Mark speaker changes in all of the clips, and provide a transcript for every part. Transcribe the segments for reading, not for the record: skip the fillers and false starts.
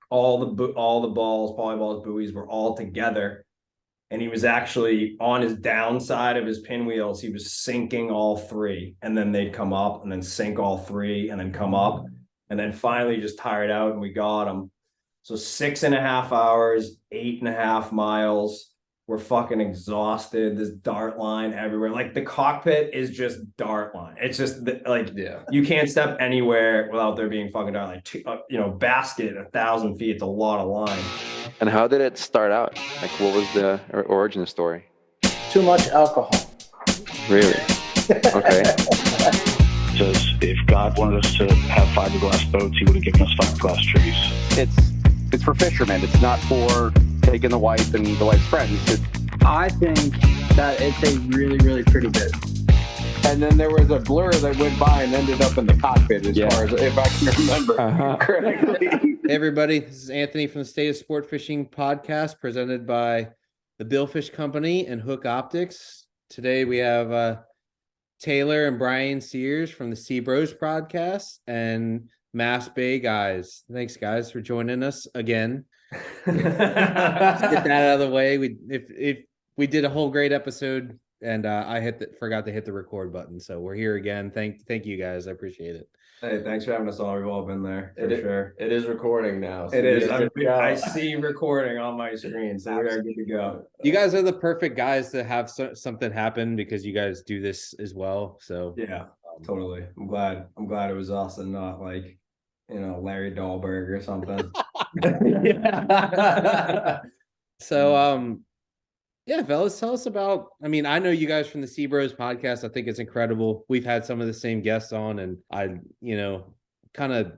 Speaker 1: all the balls, polyballs, buoys were all together. And he was actually on his downside of his pinwheels. He was sinking all three, and then they'd come up and then sink all three and then come up. And then finally just tired out and we got him. So 6.5 hours, 8.5 miles. We're fucking exhausted. This dart line everywhere. Like the cockpit is just dart line. It's just like, you can't step anywhere without there being fucking dart line. Basket 1,000 feet. It's a lot of line.
Speaker 2: And how did it start out? Like, what was the origin story?
Speaker 3: Too much alcohol.
Speaker 2: Really? Okay.
Speaker 4: Says if God wanted us to have fiberglass boats, he would have given us fiberglass trees.
Speaker 5: It's for fishermen. It's not for taking the wife and the wife's friends.
Speaker 3: I think that it's a really, really pretty bit.
Speaker 5: And then there was a blur that went by and ended up in the cockpit, as far as if I can remember correctly.
Speaker 6: Hey everybody, this is Anthony from the State of Sportfishing Podcast, presented by the Billfish Company and Hook Optics. Today we have Taylor and Bryan Sears from the SeaBros Podcast and Mass Bay guys. Thanks guys for joining us again. Let's get that out of the way. We did a whole great episode, and I forgot to hit the record button, so we're here again. Thank you guys. I appreciate it.
Speaker 1: Hey, thanks for having us on. We've all been there for sure.
Speaker 7: It is recording now. So
Speaker 1: it is. I see recording on my screen, so we are good to go.
Speaker 6: You guys are the perfect guys to have something happen because you guys do this as well. So
Speaker 1: yeah, totally. I'm glad it was us and not like, Larry Dahlberg or something.
Speaker 6: So, yeah, fellas, tell us about, I know you guys from the SeaBros Podcast. I think it's incredible. We've had some of the same guests on, and I, kind of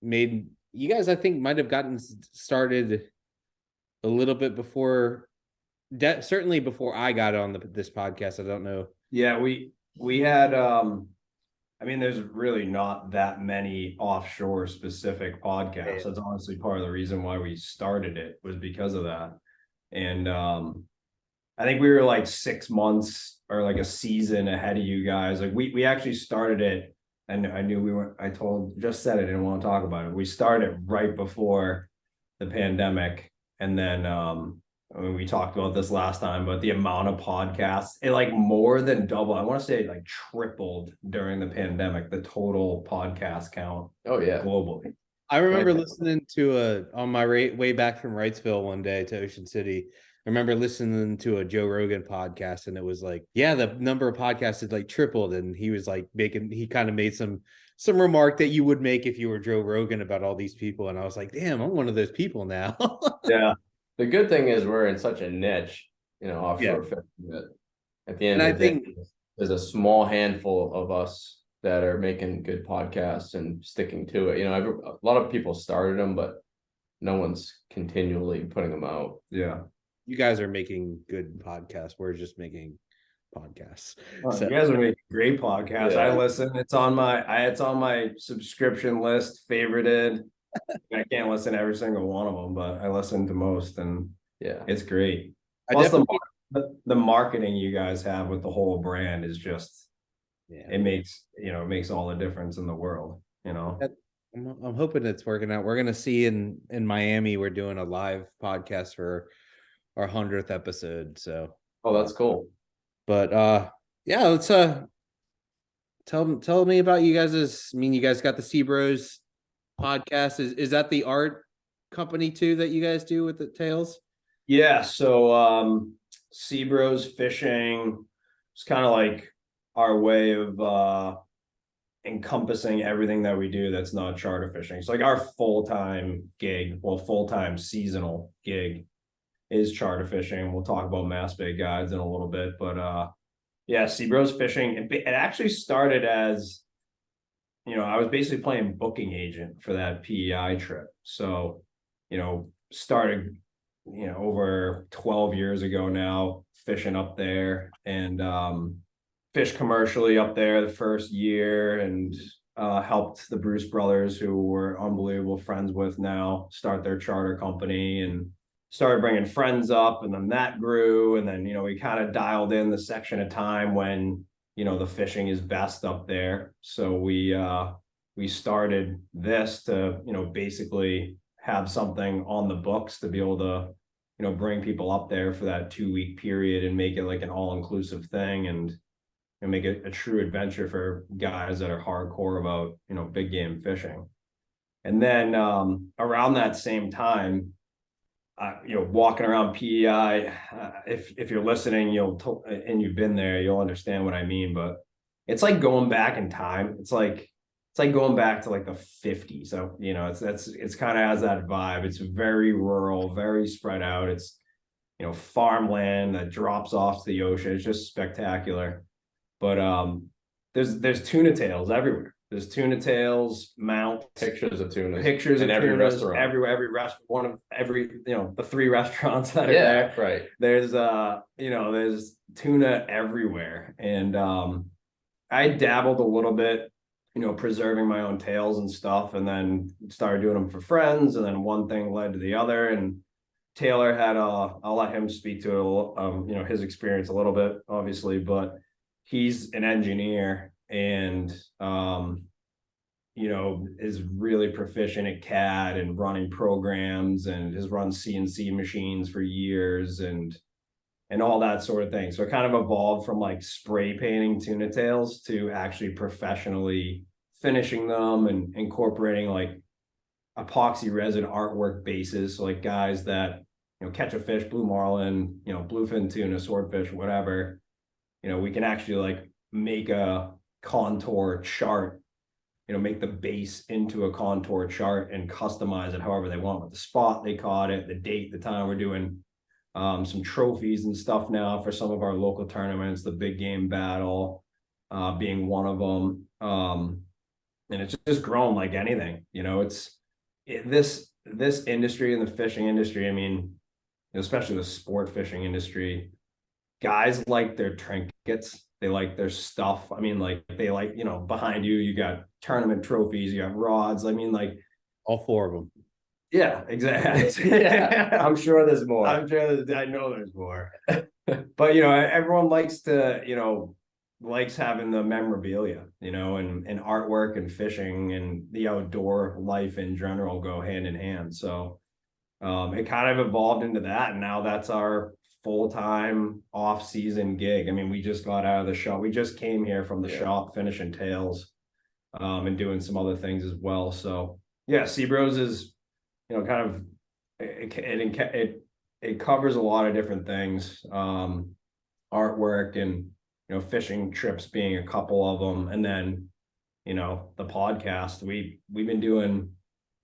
Speaker 6: made you guys, I think, might have gotten started a little bit before, certainly before I got on this podcast. I don't know.
Speaker 1: Yeah, we had, there's really not that many offshore specific podcasts. That's honestly part of the reason why we started it, was because of that. And, I think we were like 6 months or like a season ahead of you guys. Like we actually started it, and I knew just said it, didn't want to talk about it. We started right before the pandemic. And then, we talked about this last time, but the amount of podcasts, it like more than doubled. I want to say it like tripled during the pandemic, the total podcast count.
Speaker 7: Oh yeah.
Speaker 1: Globally.
Speaker 6: I remember listening to on my way back from Wrightsville one day to Ocean City. I remember listening to a Joe Rogan podcast, and it was like, yeah, the number of podcasts had like tripled. And he was like he kind of made some remark that you would make if you were Joe Rogan about all these people. And I was like, damn, I'm one of those people now.
Speaker 1: Yeah.
Speaker 7: The good thing is we're in such a niche, offshore fishing, that at the end of the day, there's a small handful of us that are making good podcasts and sticking to it. A lot of people started them, but no one's continually putting them out.
Speaker 1: Yeah.
Speaker 6: You guys are making good podcasts. We're just making podcasts.
Speaker 1: You guys are making great podcasts. Yeah. I listen. It's on my subscription list, favorited. I can't listen to every single one of them, but I listen to most, and it's great. Plus the marketing you guys have with the whole brand is just, it makes all the difference in the world.
Speaker 6: I'm hoping it's working out. We're gonna see in Miami. We're doing a live podcast for our 100th episode. So
Speaker 7: that's cool.
Speaker 6: But let's tell me about you guys'. You guys got the SeaBros Podcast. Is that the art company too that you guys do with the tails?
Speaker 1: Yeah, so SeaBros Fishing is kind of like our way of encompassing everything that we do that's not charter fishing. So like our full-time seasonal gig is charter fishing. We'll talk about Mass Bay guides in a little bit, but SeaBros Fishing, it actually started as, I was basically playing booking agent for that PEI trip. So, started, over 12 years ago now, fishing up there, and fished commercially up there the first year, and helped the Bruce brothers, who we're unbelievable friends with now, start their charter company, and started bringing friends up, and then that grew. And then, we kind of dialed in the section of time when, the fishing is best up there. So we started this to, basically have something on the books to be able to, bring people up there for that 2-week period and make it like an all-inclusive thing and make it a true adventure for guys that are hardcore about, big game fishing. And then around that same time, walking around PEI, if you're listening, and you've been there, you'll understand what I mean. But it's like going back in time. It's like going back to like the 50s. So it's kind of has that vibe. It's very rural, very spread out. It's farmland that drops off to the ocean. It's just spectacular. But there's tuna tails everywhere. There's tuna tails, mounts,
Speaker 7: pictures of tuna,
Speaker 1: in every restaurant, every restaurant, one of every, the 3 restaurants that are there.
Speaker 7: Right.
Speaker 1: There's there's tuna everywhere. And I dabbled a little bit, preserving my own tails and stuff, and then started doing them for friends. And then one thing led to the other. And Taylor had I'll let him speak to his experience a little bit, obviously, but he's an engineer and is really proficient at CAD and running programs, and has run CNC machines for years and all that sort of thing. So it kind of evolved from like spray painting tuna tails to actually professionally finishing them and incorporating like epoxy resin artwork bases. So like guys that catch a fish, blue marlin, bluefin tuna, swordfish, whatever, we can actually like make a contour chart, make the base into a contour chart and customize it however they want, with the spot they caught it, the date, the time. We're doing some trophies and stuff now for some of our local tournaments, the big game battle being one of them. And it's just grown like anything. This industry and the fishing industry, I mean, especially the sport fishing industry, guys like their trinkets. They like their stuff. I mean, like they like, behind you got tournament trophies, you got rods. I mean, like
Speaker 6: all 4 of them.
Speaker 1: Yeah, exactly.
Speaker 7: Yeah, I'm sure there's more.
Speaker 1: I know there's more. But everyone likes to, likes having the memorabilia, and artwork and fishing and the outdoor life in general go hand in hand. So it kind of evolved into that, and now that's our full-time off-season gig. I mean, we just got out of the shop. We just came here from the shop finishing tails and doing some other things as well. So yeah, SeaBros is, kind of, it covers a lot of different things, artwork and, fishing trips being a couple of them. And then, the podcast, we've been doing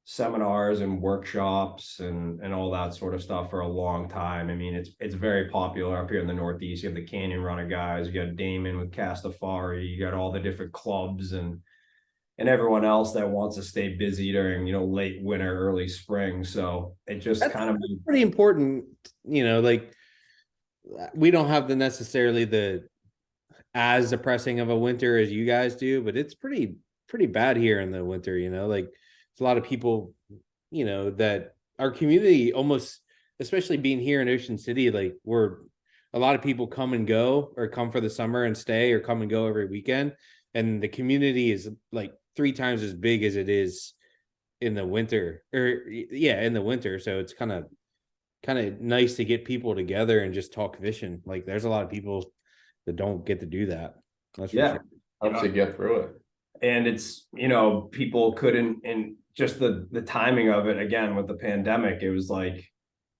Speaker 1: seminars and workshops and all that sort of stuff for a long time. I mean, it's very popular up here in the Northeast. You have the Canyon Runner guys, you got Damon with Castafari, you got all the different clubs and everyone else that wants to stay busy during, late winter, early spring. So it just
Speaker 6: That's
Speaker 1: kind of
Speaker 6: pretty important, like we don't have necessarily as depressing of a winter as you guys do, but it's pretty bad here in the winter, like it's a lot of people, that our community almost, especially being here in Ocean City, like a lot of people come and go, or come for the summer and stay, or come and go every weekend. And the community is like 3 times as big as it is in the winter, in the winter. So it's kind of nice to get people together and just talk fishing. Like there's a lot of people that don't get to do that. That's
Speaker 1: sure.
Speaker 7: Helps you get through it.
Speaker 1: And it's, people couldn't, and just the timing of it, again, with the pandemic, it was like,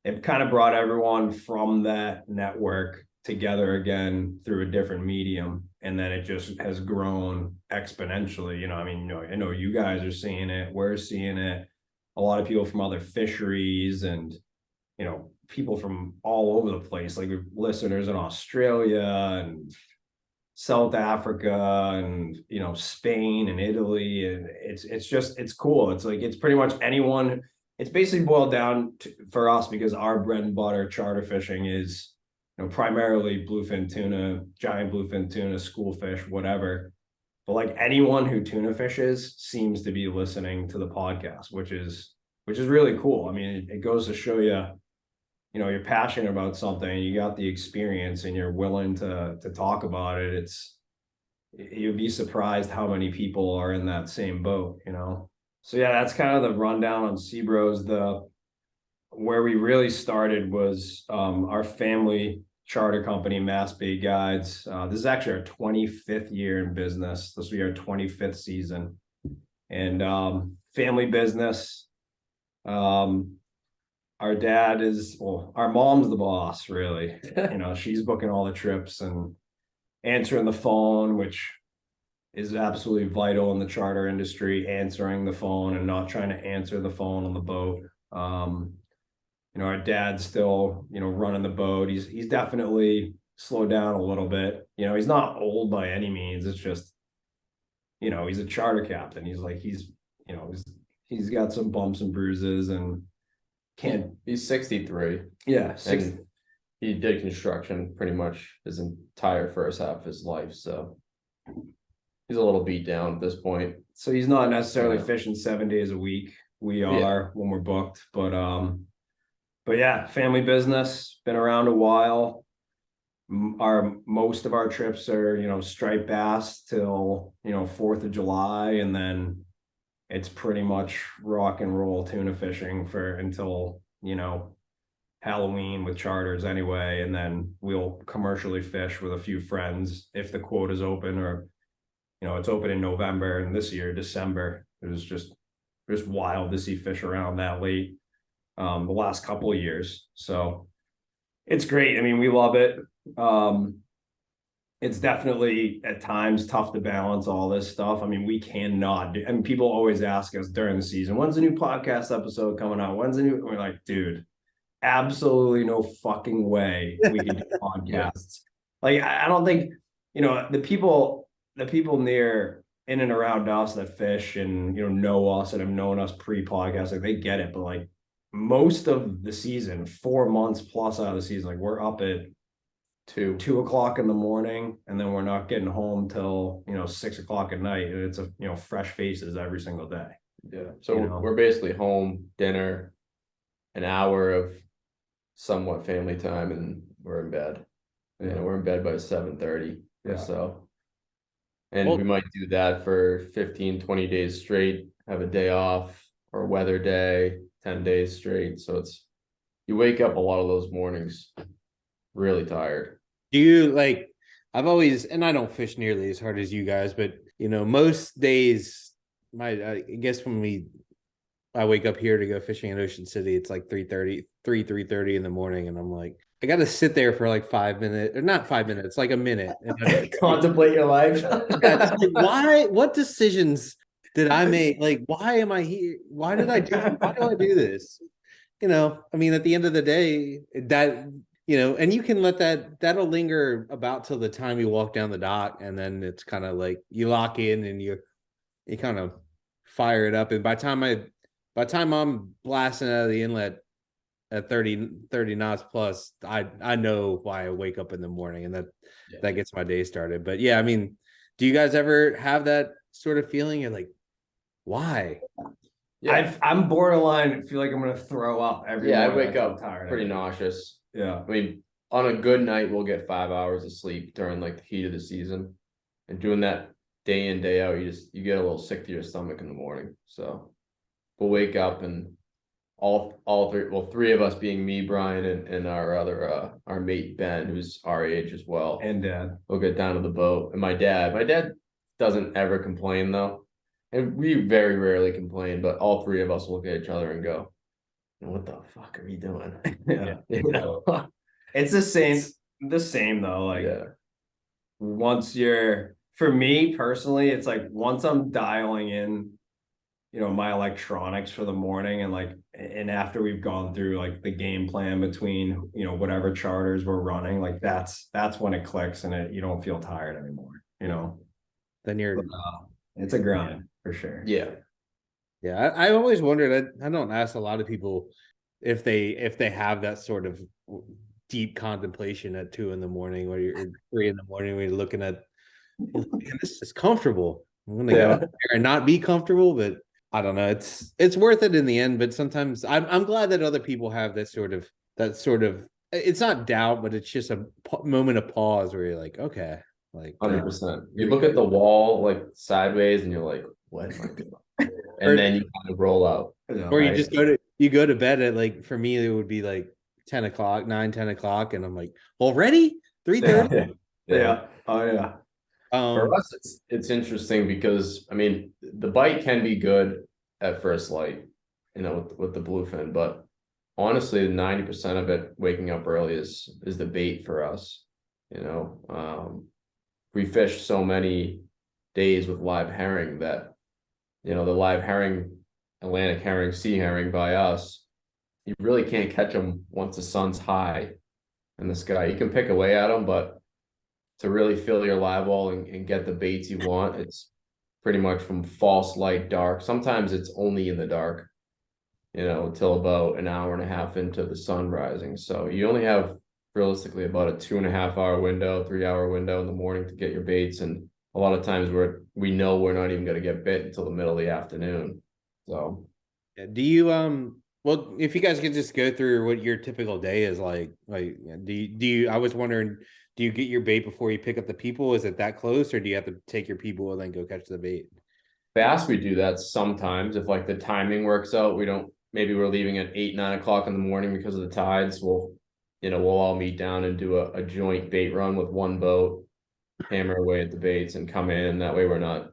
Speaker 1: it kind of brought everyone from that network together again through a different medium. And then it just has grown exponentially. I know you guys are seeing it, we're seeing it, a lot of people from other fisheries and, people from all over the place, like listeners in Australia and South Africa and, Spain and Italy. And it's cool. It's like, it's pretty much anyone. It's basically boiled down for us, because our bread and butter charter fishing is, primarily bluefin tuna, giant bluefin tuna, schoolfish, whatever. But like anyone who tuna fishes seems to be listening to the podcast, which is really cool. I mean, it goes to show you, you're passionate about something, you got the experience, and you're willing to talk about it. You'd be surprised how many people are in that same boat, So yeah, that's kind of the rundown on SeaBros. Where we really started was our family charter company, Mass Bay Guides. This is actually our 25th year in business. This will be our 25th season. And family business. Our dad is, well, our mom's the boss, really. She's booking all the trips and answering the phone, which is absolutely vital in the charter industry, answering the phone and not trying to answer the phone on the boat. Our dad's still, running the boat. He's definitely slowed down a little bit. He's not old by any means. It's just, he's a charter captain. He's got some bumps and bruises and
Speaker 7: he's 63.
Speaker 1: Yeah.
Speaker 7: And he did construction pretty much his entire first half of his life. So he's a little beat down at this point.
Speaker 1: So he's not necessarily fishing 7 days a week. We are when we're booked, but yeah, family business, been around a while. Most of our trips are, striped bass till, 4th of July. And then it's pretty much rock and roll tuna fishing until, Halloween with charters anyway. And then we'll commercially fish with a few friends if the quota's open, or, it's open in November, and this year, December. It was just wild to see fish around that late the last couple of years. So it's great. I mean, we love it. It's definitely at times tough to balance all this stuff. I mean, we cannot do, people always ask us during the season, when's the new podcast episode coming out? We're like, dude, absolutely no fucking way we can do podcasts. Like, I don't think, the people near in and around us that fish and, know us and have known us pre-podcast, like, they get it. But like most of the season, 4 months plus out of the season, like, we're up at 2 o'clock in the morning, and then we're not getting home till 6 o'clock at night, and it's fresh faces every single day.
Speaker 7: Yeah, so we're basically home, dinner, an hour of somewhat family time, and we're in bed. We're in bed by 7:30 or so, and we might do that for 15-20 days straight, have a day off or weather day 10 days straight. So you wake up a lot of those mornings really tired.
Speaker 6: Do you I've always, and I don't fish nearly as hard as you guys, but most days, I guess when I wake up here to go fishing in Ocean City, it's like 3:30 in the morning, and I'm like, I got to sit there for like 5 minutes, or not 5 minutes, like a minute, and
Speaker 1: contemplate your life.
Speaker 6: Why? What decisions did I make? Like, why am I here? Why do I do this? I mean, at the end of the day, that. And you can let that'll linger about till the time you walk down the dock, and then it's kind of like you lock in and you kind of fire it up. And by the time I'm blasting out of the inlet at 30 knots plus, I know why I wake up in the morning, and that gets my day started. But yeah, I mean, do you guys ever have that sort of feeling? You're like, why?
Speaker 1: Yeah, I'm borderline. Feel like I'm gonna throw up every morning.
Speaker 7: I wake up pretty nauseous.
Speaker 1: Yeah.
Speaker 7: I mean, on a good night, we'll get 5 hours of sleep during like the heat of the season, and doing that day in, day out, you get a little sick to your stomach in the morning. So we'll wake up, and three of us, being me, Brian, and our other our mate Ben, who's our age as well,
Speaker 1: and Dad,
Speaker 7: we'll get down to the boat. And my dad doesn't ever complain though, and we very rarely complain, but all three of us will look at each other and go, what the fuck are we doing?
Speaker 1: It's the same though. Like, for me personally, it's like once I'm dialing in, my electronics for the morning, and after we've gone through like the game plan between, whatever charters we're running, like that's when it clicks, and you don't feel tired anymore,
Speaker 6: Then
Speaker 1: it's a grind for sure.
Speaker 7: Yeah.
Speaker 6: Yeah, I always wondered. I don't ask a lot of people if they have that sort of deep contemplation at 2 in the morning, or 3 in the morning, when you're looking at, this is comfortable. I'm gonna go out there and not be comfortable, but I don't know. It's worth it in the end. But sometimes I'm glad that other people have that sort of. It's not doubt, but it's just a moment of pause where you're like, okay, like
Speaker 7: 100%. You look at the wall like sideways, and you're like, what am I doing? and then you kind of roll out.
Speaker 6: Or you just go to bed at, like, for me, it would be like 10 o'clock, 10 o'clock. And I'm like, already 3:30?
Speaker 1: Yeah. Oh yeah.
Speaker 7: For us, it's interesting because, I mean, the bite can be good at first light, you know, with the bluefin, but honestly, 90% of it waking up early is the bait for us. You know, we fish so many days with live herring that, you know, the live herring, Atlantic herring, sea herring by us, you really can't catch them once the sun's high in the sky. You can pick away at them, but to really fill your live well and get the baits you want, it's pretty much from false light dark. Sometimes it's only in the dark, you know, until about an hour and a half into the sun rising. So you only have realistically about a 2.5 hour window, 3 hour window in the morning to get your baits. And a lot of times we know we're not even going to get bit until the middle of the afternoon. So
Speaker 6: do you, well, if you guys could just go through what your typical day is like do you, I was wondering, do you get your bait before you pick up the people? Is it that close, or do you have to take your people and then go catch the bait?
Speaker 7: bass, we do that sometimes. If like the timing works out, maybe we're leaving at 8, 9 o'clock in the morning because of the tides. We'll all meet down and do a joint bait run with one boat, hammer away at the baits and come in. That way we're not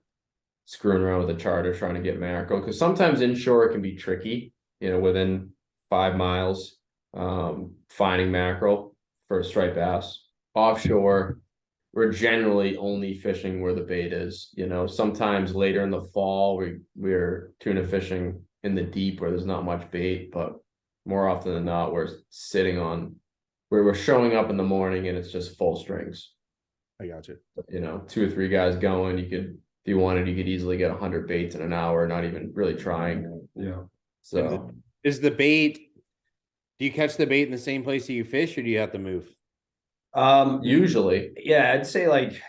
Speaker 7: screwing around with a charter trying to get mackerel. Because sometimes inshore it can be tricky, you know, within 5 miles, finding mackerel for a striped bass. Offshore, we're generally only fishing where the bait is. You know, sometimes later in the fall, we're tuna fishing in the deep where there's not much bait, but more often than not, we're showing up in the morning and it's just full strings.
Speaker 6: I got you.
Speaker 7: You know, 2 or 3 guys going. If you wanted, you could easily get 100 baits in an hour, not even really trying.
Speaker 1: Yeah.
Speaker 7: So
Speaker 6: is the bait, do you catch the bait in the same place that you fish, or do you have to move?
Speaker 7: Usually,
Speaker 1: yeah, I'd say like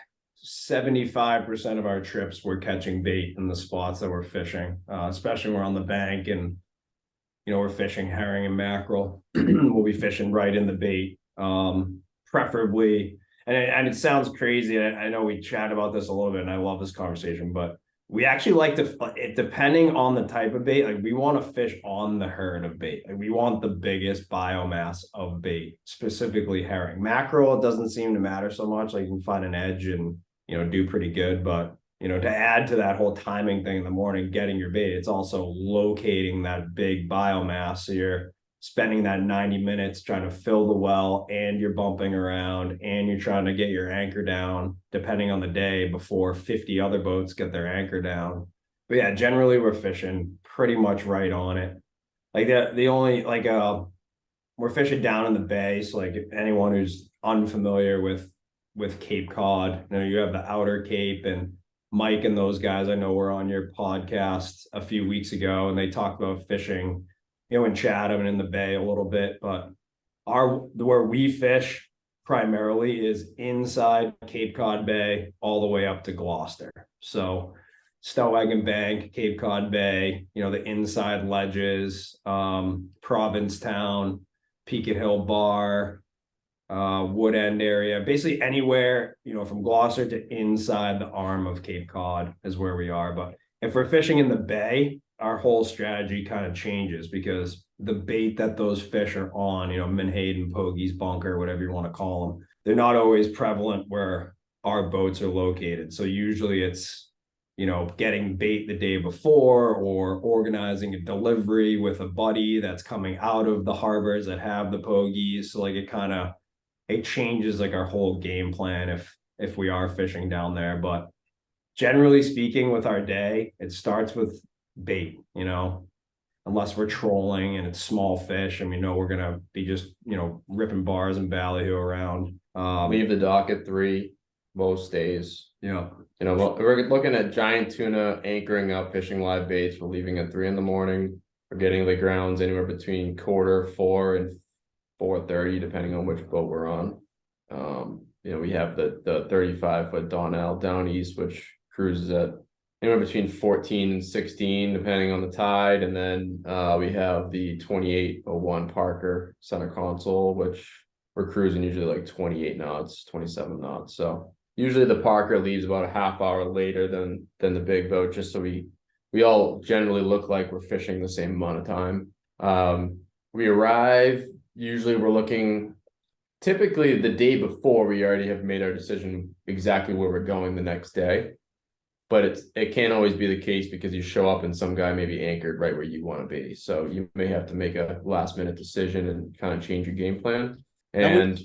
Speaker 1: 75% of our trips we're catching bait in the spots that we're fishing, especially when we're on the bank and, you know, we're fishing herring and mackerel. We'll be fishing right in the bait, preferably. And it sounds crazy. I know we chat about this a little bit and I love this conversation, but we actually like to, depending on the type of bait, like we want to fish on the herd of bait. Like we want the biggest biomass of bait, specifically herring. Mackerel, it doesn't seem to matter so much. Like you can find an edge and, you know, do pretty good. But, you know, to add to that whole timing thing in the morning, getting your bait, it's also locating that big biomass. So you're spending that 90 minutes trying to fill the well, and you're bumping around and you're trying to get your anchor down depending on the day before 50 other boats get their anchor down. But yeah, generally we're fishing pretty much right on it. Like the only, like, we're fishing down in the bay. So like if anyone who's unfamiliar with Cape Cod, you know, you have the outer Cape, and Mike and those guys, I know were on your podcast a few weeks ago and they talked about fishing, you know, in Chatham and in the bay a little bit, but where we fish primarily is inside Cape Cod Bay all the way up to Gloucester. So Stellwagen Bank, Cape Cod Bay, you know, the inside ledges, Provincetown, Peaked Hill Bar, Wood End area, basically anywhere, you know, from Gloucester to inside the arm of Cape Cod is where we are. But if we're fishing in the bay, our whole strategy kind of changes because the bait that those fish are on, you know, menhaden, pogies, bunker, whatever you want to call them, they're not always prevalent where our boats are located. So usually it's, you know, getting bait the day before or organizing a delivery with a buddy that's coming out of the harbors that have the pogies. So like it changes like our whole game plan if we are fishing down there. But generally speaking, with our day, it starts with bait, you know, unless we're trolling and it's small fish and we know we're gonna be just, you know, ripping bars and ballyhoo around.
Speaker 7: Leave the dock at 3 most days.
Speaker 1: Yeah,
Speaker 7: you know, we're looking at giant tuna anchoring up, fishing live baits. We're leaving at 3 in the morning. We're getting the grounds anywhere between 4:15 and 4:30, depending on which boat we're on. You know, we have the 35-foot Donnell down east, which cruises at anywhere between 14 and 16, depending on the tide. And then we have the 2801 Parker center console, which we're cruising usually like 28 knots, 27 knots. So usually the Parker leaves about a half hour later than the big boat, just so we we all generally look like we're fishing the same amount of time. We arrive, usually we're looking, typically the day before we already have made our decision exactly where we're going the next day. But it can't always be the case because you show up and some guy may be anchored right where you want to be. So you may have to make a last minute decision and kind of change your game plan. And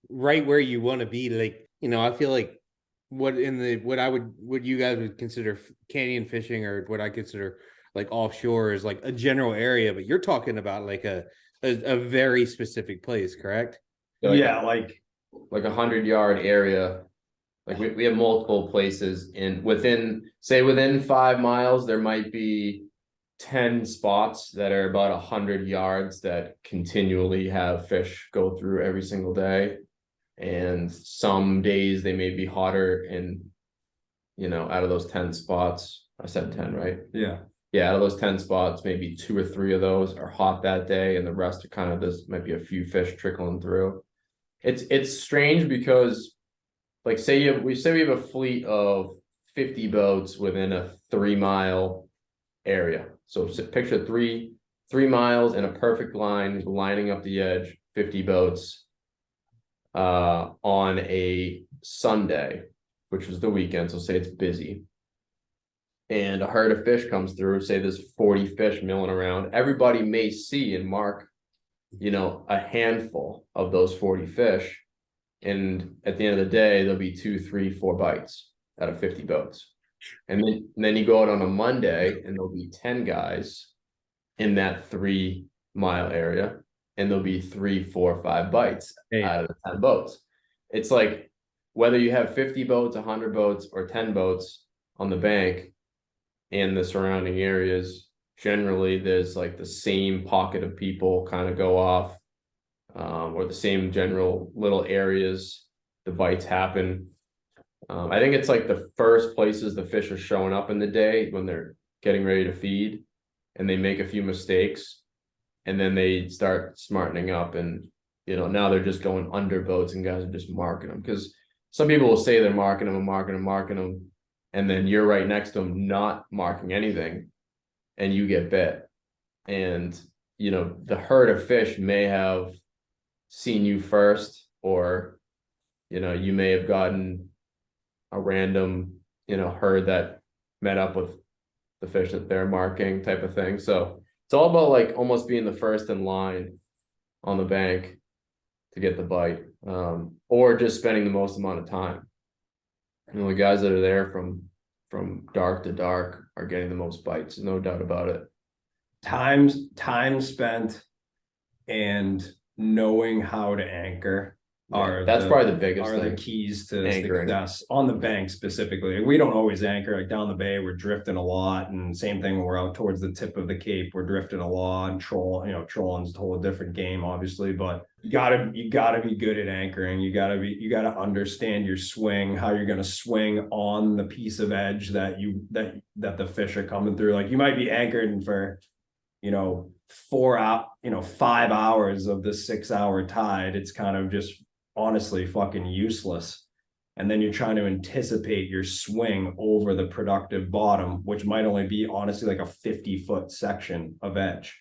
Speaker 6: right where you want to be, like, you know, I feel like what you guys would consider canyon fishing, or what I consider like offshore, is like a general area, but you're talking about like a very specific place, correct?
Speaker 7: like 100-yard area. Like we have multiple places within 5 miles, there might be 10 spots that are about 100 yards that continually have fish go through every single day. And some days they may be hotter, and, you know, out of those 10 spots, I said 10, right?
Speaker 1: Yeah.
Speaker 7: Yeah, out of those 10 spots, maybe 2 or 3 of those are hot that day, and the rest are kind of this, might be a few fish trickling through. It's strange because, like, we have a fleet of 50 boats within a 3-mile area. So picture 3 miles in a perfect line, lining up the edge, 50 boats on a Sunday, which is the weekend. So say it's busy, and a herd of fish comes through. Say there's 40 fish milling around. Everybody may see and mark, you know, a handful of those 40 fish. And at the end of the day, there'll be 2, 3, 4 bites out of 50 boats. And then you go out on a Monday and there'll be 10 guys in that 3-mile area, and there'll be 3, 4, 5 bites out of the 10 boats. It's like, whether you have 50 boats, 100 boats, or 10 boats on the bank and the surrounding areas, generally there's like the same pocket of people kind of go off, or the same general little areas the bites happen. I think it's like the first places the fish are showing up in the day when they're getting ready to feed, and they make a few mistakes, and then they start smartening up, and, you know, now they're just going under boats and guys are just marking them, because some people will say they're marking them, and then you're right next to them not marking anything, and you get bit. And, you know, the herd of fish may have seen you first, or, you know, you may have gotten a random, you know, herd that met up with the fish that they're marking, type of thing. So it's all about like almost being the first in line on the bank to get the bite, or just spending the most amount of time. You know, the guys that are there from dark to dark are getting the most bites, no doubt about it.
Speaker 1: Time spent and knowing how to anchor
Speaker 7: that's probably the biggest
Speaker 1: are
Speaker 7: thing.
Speaker 1: the keys to
Speaker 7: Anchoring.
Speaker 1: success on the bank specifically. We don't always anchor, like down the bay, we're drifting a lot, and same thing when we're out towards the tip of the Cape, we're drifting a lot, and trolling's a whole different game, obviously, but you gotta be good at anchoring. You gotta understand your swing, how you're gonna swing on the piece of edge that the fish are coming through. Like, you might be anchored for, you know, 5 hours of the 6-hour tide. It's kind of just honestly fucking useless. And then you're trying to anticipate your swing over the productive bottom, which might only be honestly like a 50-foot section of edge.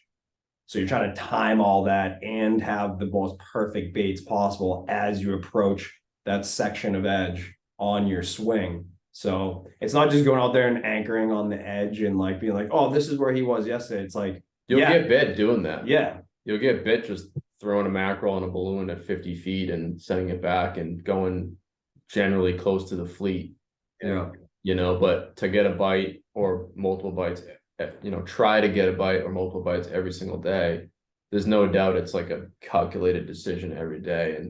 Speaker 1: So you're trying to time all that and have the most perfect baits possible as you approach that section of edge on your swing. So it's not just going out there and anchoring on the edge and like being like, oh, this is where he was yesterday. It's like,
Speaker 7: You'll get bit doing that.
Speaker 1: Yeah.
Speaker 7: You'll get bit just throwing a mackerel on a balloon at 50 feet and sending it back and going generally close to the fleet.
Speaker 1: Yeah.
Speaker 7: You know, but to get a bite or multiple bites, you know, try to get a bite or multiple bites every single day. There's no doubt it's like a calculated decision every day.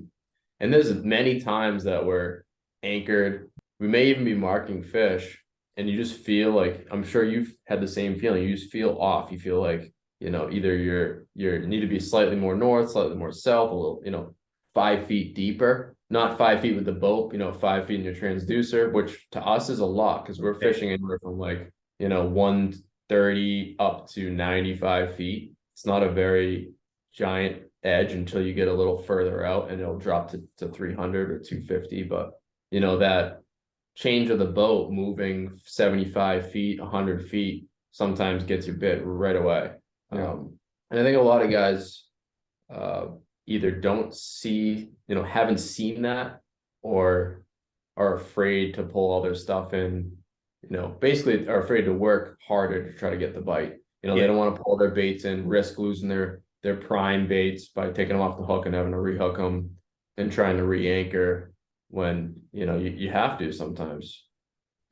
Speaker 7: And there's many times that we're anchored. We may even be marking fish, and you just feel like, I'm sure you've had the same feeling. You just feel off. You feel like, you know, either you need to be slightly more north, slightly more south, a little, you know, 5 feet deeper, not 5 feet with the boat, you know, 5 feet in your transducer, which to us is a lot because we're fishing anywhere from like, you know, 130 up to 95 feet. It's not a very giant edge until you get a little further out, and it'll drop to 300 or 250. But, you know, that change of the boat moving 75 feet, 100 feet sometimes gets you bit right away. And I think a lot of guys either don't see, haven't seen that, or are afraid to pull all their stuff in, basically are afraid to work harder to try to get the bite. They don't want to pull their baits in, risk losing their prime baits by taking them off the hook and having to rehook them and trying to re-anchor when, you have to sometimes.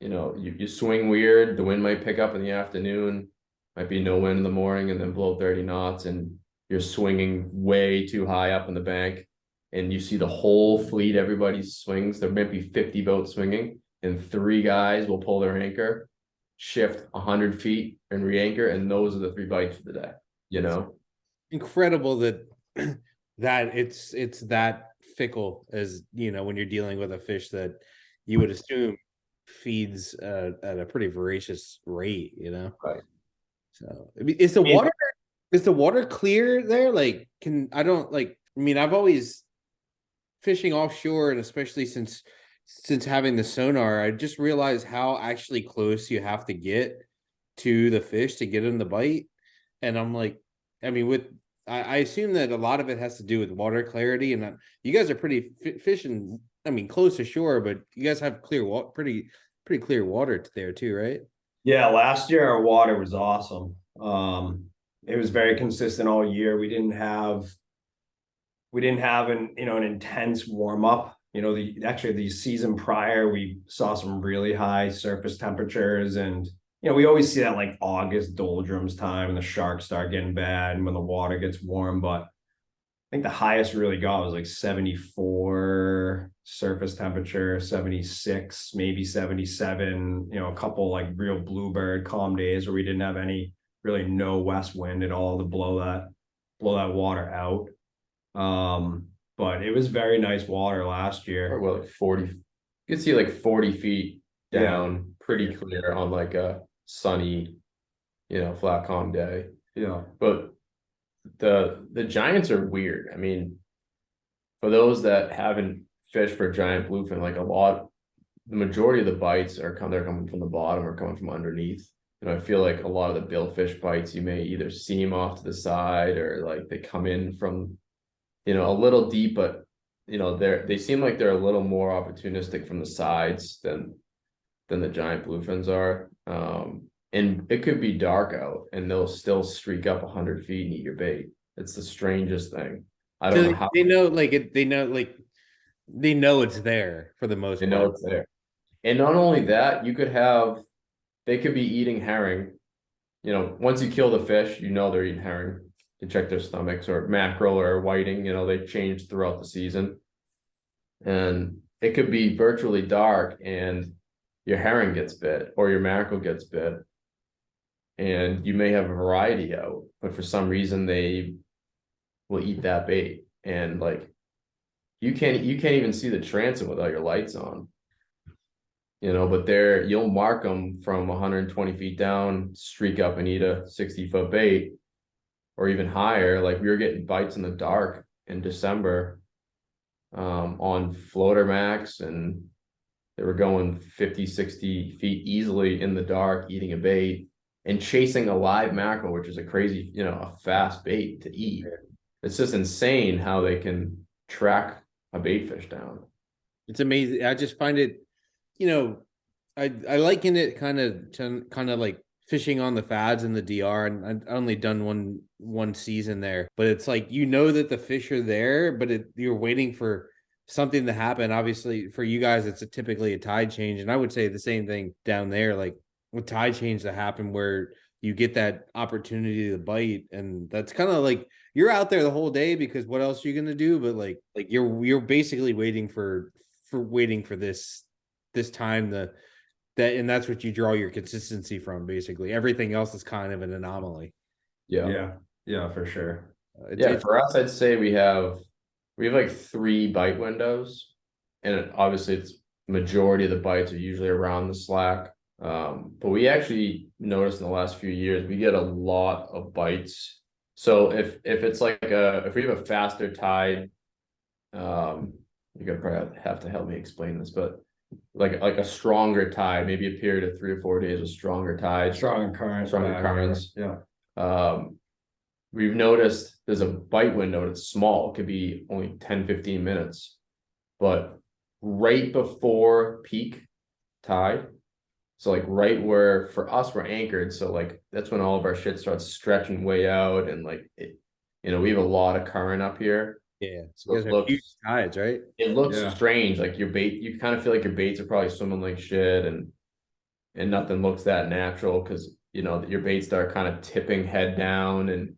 Speaker 7: You swing weird, the wind might pick up in the afternoon, might be no wind in the morning and then blow 30 knots, and you're swinging way too high up in the bank, and you see the whole fleet, everybody swings. There might be 50 boats swinging, and 3 guys will pull their anchor, shift 100 feet and re-anchor, and those are the 3 bites for the day.
Speaker 6: Incredible that it's that fickle, as when you're dealing with a fish that you would assume feeds at a pretty voracious rate,
Speaker 7: Right.
Speaker 6: So I mean, is the water clear there? Like, I've always fishing offshore, and especially since having the sonar, I just realized how actually close you have to get to the fish to get them to bite. And I'm like, I assume that a lot of it has to do with water clarity, and you guys are pretty fishing. Close to shore, but you guys have clear water, pretty clear water there too, right?
Speaker 1: Yeah, last year our water was awesome. It was very consistent all year. We didn't have an intense warm up. The season prior, we saw some really high surface temperatures, and we always see that like August doldrums time, and the sharks start getting bad and when the water gets warm. But I think the highest we really got was like 74 surface temperature, 76, maybe 77, a couple like real bluebird calm days where we didn't have no west wind at all to blow that water out. But it was very nice water last year.
Speaker 7: Or like 40, you could see like 40 feet down, pretty clear on like a sunny, flat calm day.
Speaker 1: Yeah.
Speaker 7: But the giants are weird. For those that haven't fished for giant bluefin, the majority of the bites they're coming from the bottom or coming from underneath. I feel like a lot of the billfish bites, you may either see them off to the side, or like they come in from, a little deep, but they seem like they're a little more opportunistic from the sides than the giant bluefins are. And it could be dark out and they'll still streak up 100 feet and eat your bait. It's the strangest thing. I don't know how
Speaker 6: they know it's there for the most part.
Speaker 7: They know it's there. And not only that, they could be eating herring. Once you kill the fish, they're eating herring. You check their stomachs, or mackerel or whiting, they change throughout the season. And it could be virtually dark and your herring gets bit or your mackerel gets bit. And you may have a variety out, but for some reason they will eat that bait. And like you can't even see the transom without your lights on. But you'll mark them from 120 feet down, streak up and eat a 60-foot bait, or even higher. Like we were getting bites in the dark in December on floater max, and they were going 50, 60 feet easily in the dark, eating a bait and chasing a live mackerel, which is a crazy, a fast bait to eat. It's just insane how they can track a bait fish down.
Speaker 6: It's amazing. I just find it, I liken it kind of like fishing on the fads in the DR, and I've only done one season there, but it's like that the fish are there, but you're waiting for something to happen. Obviously for you guys it's typically a tide change, and I would say the same thing down there, like with tide change to happen where you get that opportunity to bite, and that's kind of like you're out there the whole day because what else are you gonna do? But like you're basically waiting for this time and that's what you draw your consistency from. Basically everything else is kind of an anomaly.
Speaker 1: Yeah, for sure.
Speaker 7: For us, I'd say we have like 3 bite windows, and obviously it's majority of the bites are usually around the slack. But we actually noticed in the last few years we get a lot of bites. So if it's like if we have a faster tide, you're gonna probably have to help me explain this, but like a stronger tide, maybe a period of 3 or 4 days of stronger tides,
Speaker 1: Stronger currents. Yeah.
Speaker 7: We've noticed there's a bite window and it's small. It could be only 10, 15 minutes, but right before peak tide. So like right where for us we're anchored. So like that's when all of our shit starts stretching way out and like it, we have a lot of current up here.
Speaker 6: Yeah.
Speaker 7: So it looks
Speaker 6: huge tides, right?
Speaker 7: It looks
Speaker 1: Yeah.
Speaker 7: strange. Like your bait, you kind of feel like your baits are probably swimming like shit and nothing looks that natural because your baits start kind of tipping head down and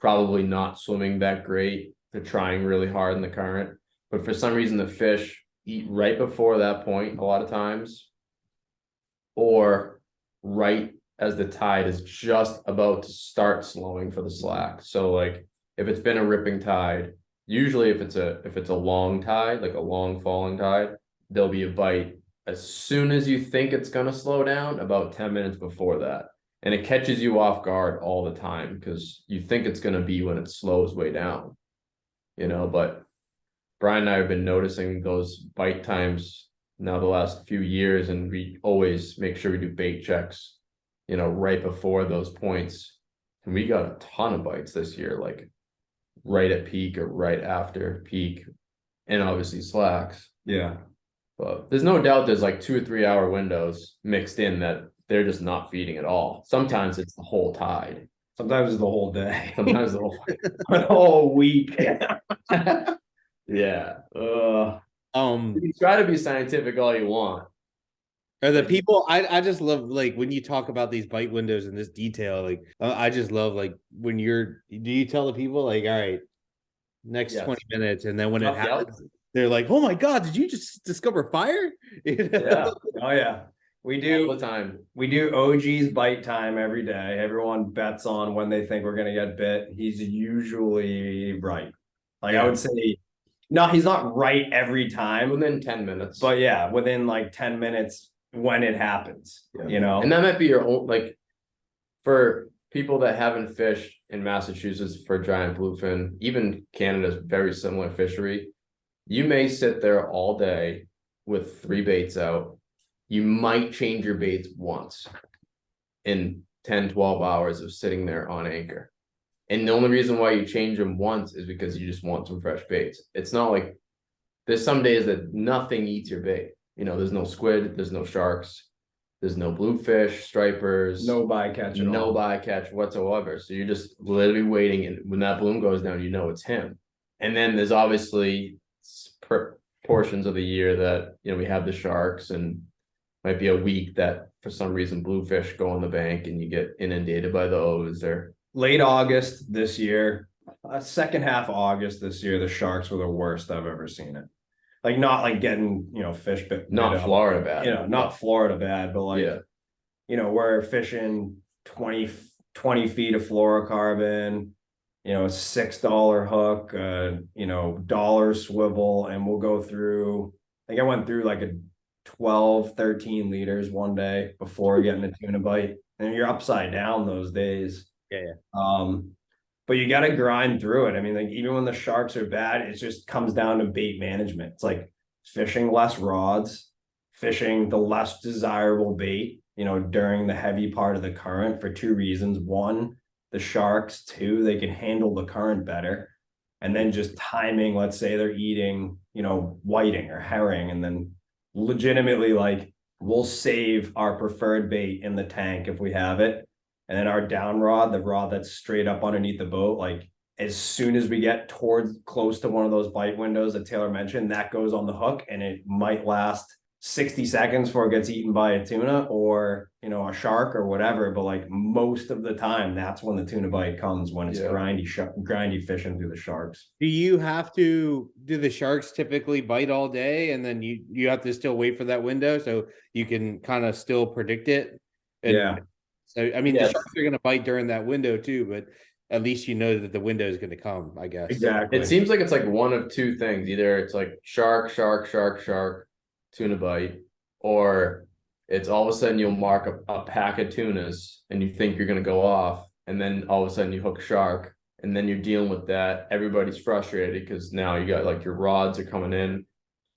Speaker 7: probably not swimming that great. They're trying really hard in the current, but for some reason the fish eat right before that point a lot of times, or right as the tide is just about to start slowing for the slack. So like if it's been a ripping tide, usually if it's a long tide, like a long falling tide, there'll be a bite as soon as you think it's going to slow down, about 10 minutes before that. And it catches you off guard all the time because you think it's going to be when it slows way down, but Brian and I have been noticing those bite times now the last few years, and we always make sure we do bait checks, right before those points. And we got a ton of bites this year, like right at peak or right after peak, and obviously slacks.
Speaker 1: Yeah.
Speaker 7: But there's no doubt there's like 2 or 3 hour windows mixed in that they're just not feeding at all. Sometimes it's the whole tide.
Speaker 1: Sometimes it's the whole day.
Speaker 7: Sometimes the whole
Speaker 1: the whole week.
Speaker 7: Yeah.
Speaker 6: You
Speaker 7: try to be scientific all you want.
Speaker 6: Are the people I just love like when you talk about these bite windows in this detail, like I just love like when do you tell the people like, all right, next 20 minutes, and then when it happens, they're like, oh my God, did you just discover fire?
Speaker 1: Yeah. Oh yeah. We do
Speaker 7: all the time.
Speaker 1: We do OG's bite time every day. Everyone bets on when they think we're gonna get bit. He's usually right. Like I would say, no, he's not right every time.
Speaker 7: Within 10 minutes.
Speaker 1: But yeah, within like 10 minutes when it happens,
Speaker 7: And that might be your own, like for people that haven't fished in Massachusetts for giant bluefin, even Canada's very similar fishery. You may sit there all day with 3 baits out. You might change your baits once in 10, 12 hours of sitting there on anchor. And the only reason why you change them once is because you just want some fresh baits. It's not like there's some days that nothing eats your bait. There's no squid, there's no sharks, there's no bluefish, stripers,
Speaker 1: no bycatch at all.
Speaker 7: Bycatch whatsoever. So you're just literally waiting, and when that bloom goes down, it's him. And then there's obviously portions of the year that we have the sharks, and might be a week that for some reason bluefish go on the bank and you get inundated by those. Or
Speaker 1: late August this year, second half of August this year, the sharks were the worst I've ever seen it. Like not like getting fish bit,
Speaker 7: not Florida bad,
Speaker 1: not Florida bad, but like we're fishing 20 feet of fluorocarbon, $6 hook, $1 swivel, and we'll go through. I think I went through like a 12, 13 liters one day before getting a tuna bite, and you're upside down those days.
Speaker 6: Yeah.
Speaker 1: But you got to grind through it. I mean, like even when the sharks are bad, it just comes down to bait management. It's like fishing less rods, fishing the less desirable bait, during the heavy part of the current for 2 reasons. 1, the sharks. 2, they can handle the current better. And then just timing, let's say they're eating, whiting or herring, and then legitimately like we'll save our preferred bait in the tank if we have it. And then our down rod, the rod that's straight up underneath the boat, like as soon as we get close to one of those bite windows that Taylor mentioned, that goes on the hook, and it might last 60 seconds before it gets eaten by a tuna or, a shark or whatever. But like most of the time, that's when the tuna bite comes, when it's grindy fishing through the sharks.
Speaker 6: Do the sharks typically bite all day, and then you have to still wait for that window so you can kind of still predict it? So, I mean, the sharks are going to bite during that window too, but at least you know that the window is going to come, I guess.
Speaker 1: Exactly.
Speaker 7: It seems like it's like one of 2 things. Either it's like shark, tuna bite, or it's all of a sudden you'll mark a pack of tunas and you think you're going to go off, and then all of a sudden you hook shark, and then you're dealing with that. Everybody's frustrated because now you got like your rods are coming in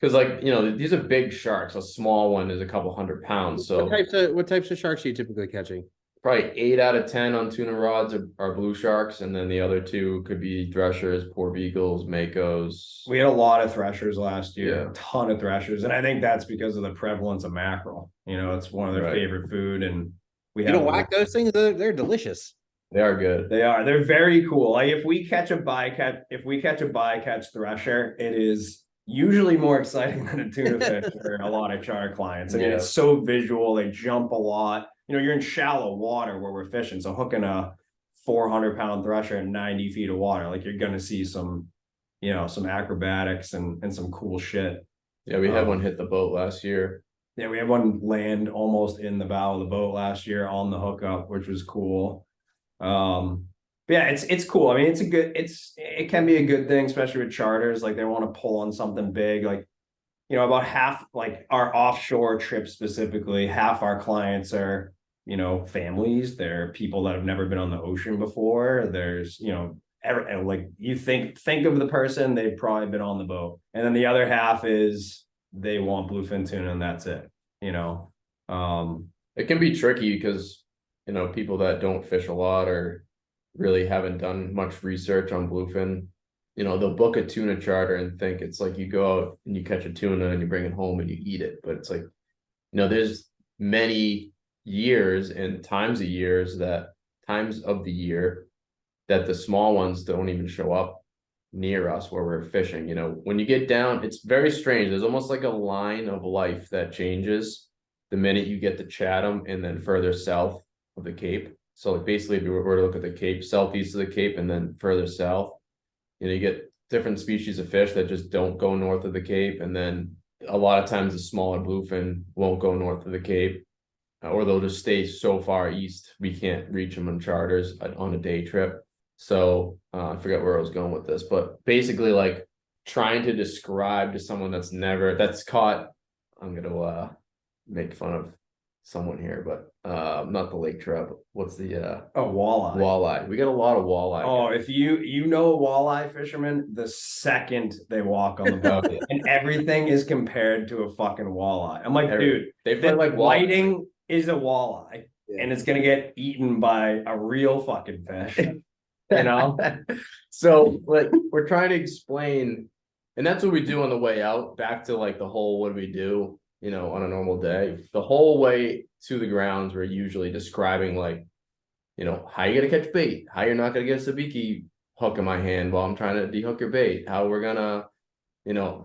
Speaker 7: Because like, these are big sharks. A small one is a couple 100 pounds. So
Speaker 6: what types of sharks are you typically catching?
Speaker 7: probably 8 out of 10 on tuna rods are blue sharks, and then the other 2 could be threshers, poor beagles, makos.
Speaker 1: We had a lot of threshers last year,
Speaker 7: Yeah.
Speaker 1: a ton of threshers, and I think that's because of the prevalence of mackerel. It's one of their
Speaker 7: Right.
Speaker 1: favorite food, and we
Speaker 6: You don't whack those things; they're delicious.
Speaker 7: They are good.
Speaker 1: They are. They're very cool. Like if we catch a bycatch thresher, it is usually more exciting than a tuna fish for a lot of charter clients. I mean, it's so visual. They jump a lot. You're in shallow water where we're fishing. So hooking a 400-pound thresher in 90 feet of water, like you're gonna see some acrobatics and some cool shit.
Speaker 7: Yeah, we had one hit the boat last year.
Speaker 1: Yeah, we had one land almost in the bow of the boat last year on the hookup, which was cool. But yeah, it's cool. I mean, it can be a good thing, especially with charters. Like they want to pull on something big. Like, about half, like our offshore trips specifically, half our clients are, families. They're people that have never been on the ocean before. There's, like you think of the person, they've probably been on the boat. And then the other half is they want bluefin tuna and that's it,
Speaker 7: It can be tricky because, people that don't fish a lot or really haven't done much research on bluefin, they'll book a tuna charter and think it's like you go out and you catch a tuna and you bring it home and you eat it. But it's like, there's many years and times of the year that the small ones don't even show up near us where we're fishing. When you get down, it's very strange. There's almost like a line of life that changes the minute you get to Chatham and then further south of the Cape. So like basically if you were to look at the Cape, southeast of the Cape and then further south, you get different species of fish that just don't go north of the Cape. And then a lot of times the smaller bluefin won't go north of the Cape, or they'll just stay so far east we can't reach them on charters on a day trip. So I forget where I was going with this, but basically like trying to describe to someone that's caught, I'm going to make fun of someone here, but not the lake trout. What's the
Speaker 1: walleye?
Speaker 7: Walleye. We got a lot of walleye.
Speaker 1: Oh, if you know a walleye fisherman, the second they walk on the boat, and everything is compared to a fucking walleye. I'm like, dude,
Speaker 7: they feel like
Speaker 1: whiting is a walleye, and it's gonna get eaten by a real fucking fish.
Speaker 7: So like we're trying to explain, and that's what we do on the way out. Back to like the whole what do we do? On a normal day, the whole way to the grounds, we're usually describing like, how you gonna catch bait, how you're not gonna get a sabiki hook in my hand while I'm trying to dehook your bait, how we're gonna,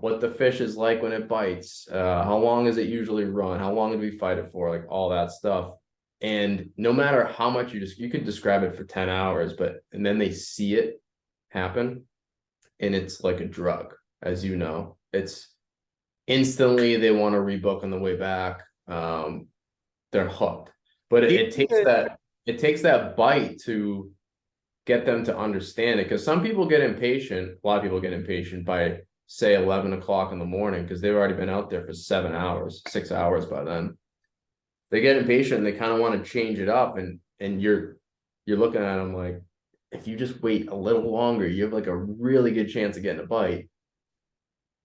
Speaker 7: what the fish is like when it bites, how long does it usually run, how long do we fight it for, like all that stuff. And no matter how much you could describe it for 10 hours, and then they see it happen, and it's like a drug, as you know, it's instantly they want to rebook on the way back. They're hooked, but it takes that bite to get them to understand it, because some people get impatient. A lot of people get impatient by say 11 o'clock in the morning because they've already been out there for 6 hours by then. They get impatient and they kind of want to change it up, and you're looking at them like, if you just wait a little longer, you have like a really good chance of getting a bite.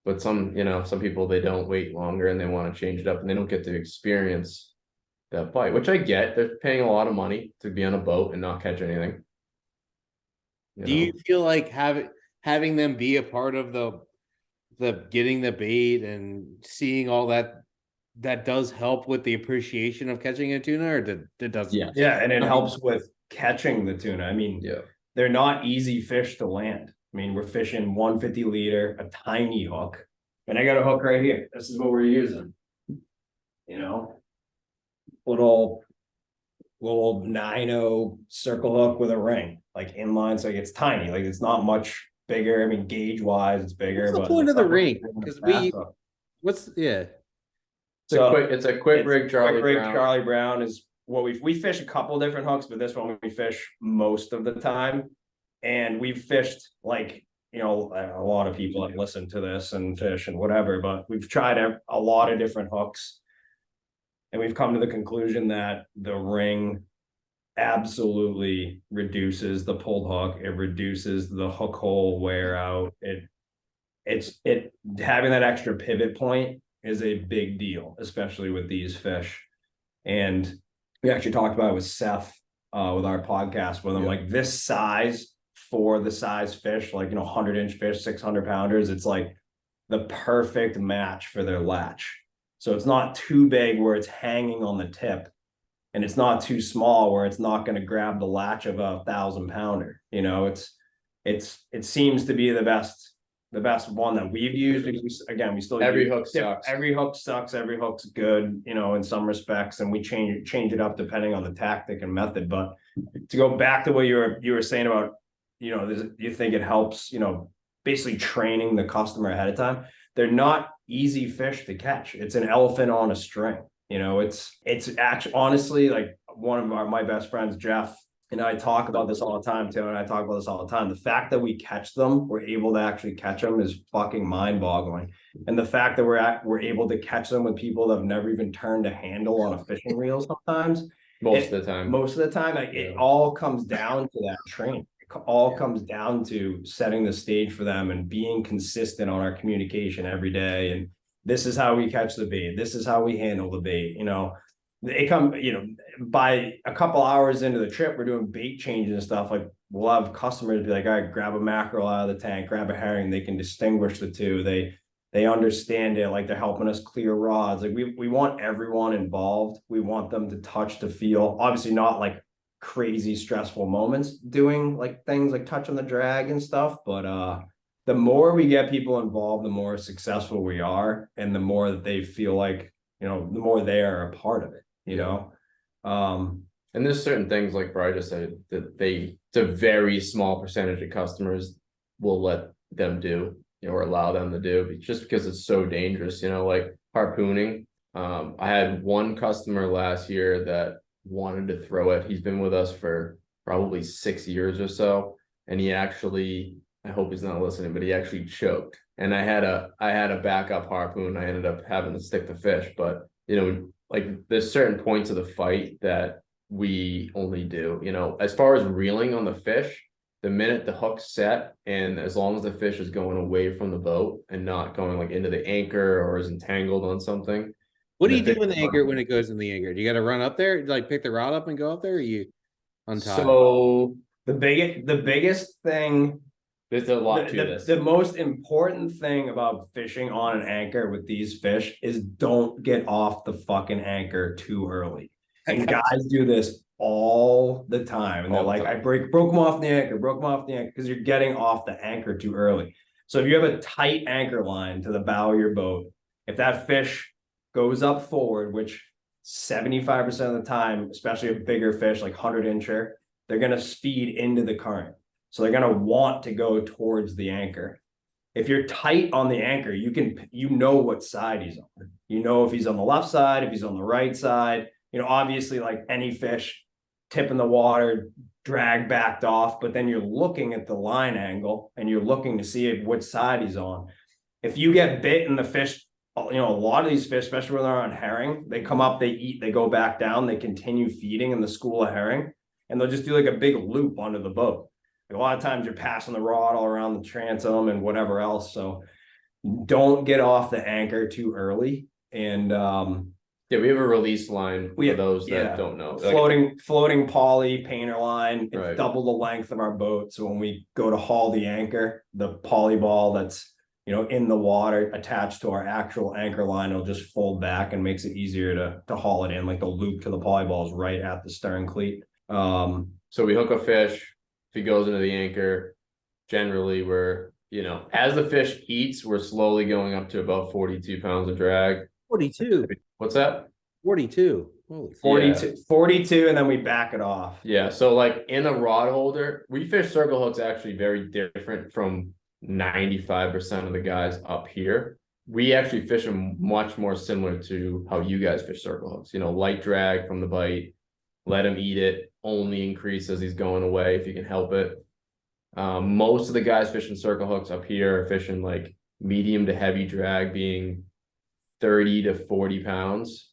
Speaker 7: But some people, they don't wait longer and they want to change it up and they don't get to experience that bite, which I get. They're paying a lot of money to be on a boat and not catch anything.
Speaker 6: Do you feel like having them be a part of the getting the bait and seeing all that does help with the appreciation of catching a tuna, or it doesn't?
Speaker 1: Yeah, and it helps with catching the tuna. I mean, they're not easy fish to land. I mean, we're fishing 150 liter, a tiny hook, and I got a hook right here. This is what we're using. Little 9-0 circle hook with a ring, like inline. So it's tiny, like it's not much bigger. I mean, gauge wise, it's bigger.
Speaker 6: What's the point of the ring? Because
Speaker 7: it's a quick rig
Speaker 1: Charlie Brown is what we fish a couple different hooks, but this one we fish most of the time. And we've fished like, a lot of people have listened to this and fish and whatever, but we've tried a lot of different hooks. And we've come to the conclusion that the ring absolutely reduces the pulled hook. It reduces the hook hole wear out. having that extra pivot point is a big deal, especially with these fish. And we actually talked about it with Seth with our podcast with him, like this size for the size fish, like, 100-inch fish, 600 pounders, it's like the perfect match for their latch. So it's not too big where it's hanging on the tip, and it's not too small where it's not going to grab the latch of a 1,000-pounder. It seems to be the best one that we've used, because we still
Speaker 7: every hook sucks.
Speaker 1: Every hook sucks. Every hook's good, in some respects, and we change it up depending on the tactic and method. But to go back to what you were saying about, you think it helps, basically training the customer ahead of time. They're not easy fish to catch. It's an elephant on a string. It's actually, honestly, like one of my best friends, Jeff, and I talk about this all the time. Taylor and I talk about this all the time. The fact that we catch them, we're able to actually catch them, is fucking mind-boggling. And the fact that we're able to catch them with people that have never even turned a handle on a fishing reel sometimes.
Speaker 7: Most of the time,
Speaker 1: like, it all comes down to that training. It all comes down to setting the stage for them and being consistent on our communication every day. And this is how we catch the bait. This is how we handle the bait. They come, by a couple hours into the trip, we're doing bait changes and stuff. Like, we'll have customers be like, all right, grab a mackerel out of the tank, grab a herring. They can distinguish the two. They understand it. Like, they're helping us clear rods. Like, we want everyone involved. We want them to touch, to feel, obviously not like crazy stressful moments doing like things like touching the drag and stuff. But, the more we get people involved, the more successful we are. And the more that they feel like, the more they are a part of it.
Speaker 7: And there's certain things, like Bryan just said, that it's a very small percentage of customers will let them do, or allow them to do, just because it's so dangerous, like harpooning. I had one customer last year that wanted to throw it. He's been with us for probably 6 years or so. And he actually, I hope he's not listening, but he actually choked. And I had a backup harpoon. I ended up having to stick the fish, but like, there's certain points of the fight that we only do, as far as reeling on the fish, the minute the hook's set, and as long as the fish is going away from the boat and not going like into the anchor or is entangled on something.
Speaker 6: What do you do when the anchor, when it goes in the anchor? Do you got to run up there, like pick the rod up and go up there, or you untie?
Speaker 1: So the biggest thing,
Speaker 7: there's a lot to this.
Speaker 1: The most important thing about fishing on an anchor with these fish is don't get off the fucking anchor too early. And guys do this all the time. And they're like, I broke them off the anchor, because you're getting off the anchor too early. So if you have a tight anchor line to the bow of your boat, if that fish goes up forward, which 75% of the time, especially a bigger fish like 100-incher, they're going to speed into the current. So they're going to want to go towards the anchor. If you're tight on the anchor, you know what side he's on. If he's on the left side, if he's on the right side. Obviously, like any fish, tip in the water, drag backed off, but then you're looking at the line angle and you're looking to see which side he's on. If you get bit and the fish, a lot of these fish, especially when they're on herring, they come up, they eat, they go back down, they continue feeding in the school of herring, and they'll just do like a big loop under the boat. A lot of times you're passing the rod all around the transom and whatever else. So don't get off the anchor too early. And
Speaker 7: we have a release line for those that don't know.
Speaker 1: Floating poly painter line. It's double the length of our boat. So when we go to haul the anchor, the poly ball that's in the water attached to our actual anchor line will just fold back and makes it easier to haul it in. Like the loop to the poly ball is right at the stern cleat.
Speaker 7: So we hook a fish. If he goes into the anchor, generally we're, as the fish eats, we're slowly going up to about 42 pounds of drag.
Speaker 6: 42.
Speaker 7: What's that?
Speaker 6: 42. Holy
Speaker 1: 42, yeah. 42, and then we back it off.
Speaker 7: Yeah. So like in a rod holder, we fish circle hooks actually very different from 95% of the guys up here. We actually fish them much more similar to how you guys fish circle hooks. Light drag from the bite, let him eat it. Only increase as he's going away if you can help it. Most of the guys fishing circle hooks up here are fishing like medium to heavy drag, being 30 to 40 pounds.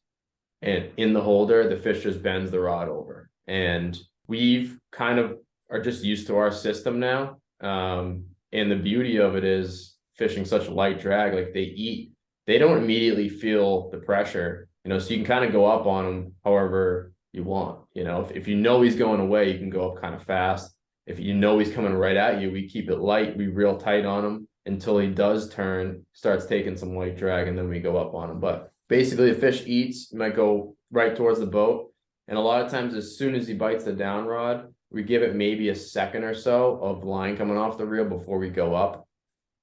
Speaker 7: And in the holder, the fish just bends the rod over. And we've kind of are just used to our system now. And the beauty of it is fishing such a light drag, like they don't immediately feel the pressure, so you can kind of go up on them however you want. If you know he's going away, you can go up kind of fast. If you know he's coming right at you, we keep it light, we real tight on him until he does turn, starts taking some light drag, and then we go up on him. But basically, the fish eats, you might go right towards the boat. And a lot of times, as soon as he bites the down rod, we give it maybe a second or so of line coming off the reel before we go up.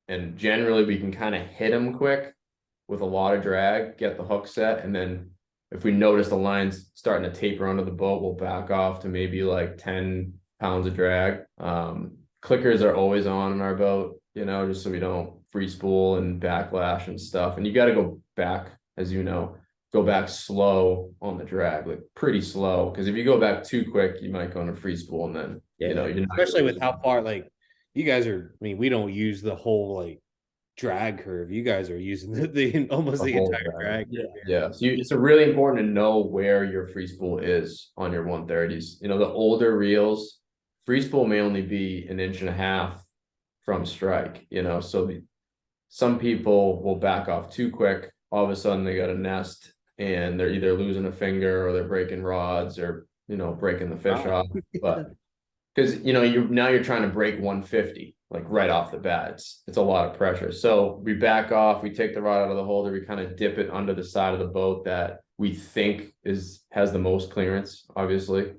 Speaker 7: And generally, we can kind of hit him quick with a lot of drag, get the hook set. And then if we notice the line's starting to taper under the boat, we'll back off to maybe like 10 pounds of drag. Clickers are always on in our boat, just so we don't free spool and backlash and stuff. And you got to go back, as go back slow on the drag, like pretty slow. Because if you go back too quick, you might go on a free spool, and then you're not
Speaker 6: especially with how far, like, you guys are. I mean, we don't use the whole like drag curve. You guys are using the almost the entire drag.
Speaker 7: Yeah. So it's really important to know where your free spool is on your 130s. The older reels, free spool may only be 1.5 inches from strike. So some people will back off too quick. All of a sudden, they got a nest, and they're either losing a finger or they're breaking rods or breaking the fish off. But because you're trying to break 150 like right off the bat. It's a lot of pressure. So we back off, we take the rod out of the holder, we kind of dip it under the side of the boat that we think has the most clearance, obviously.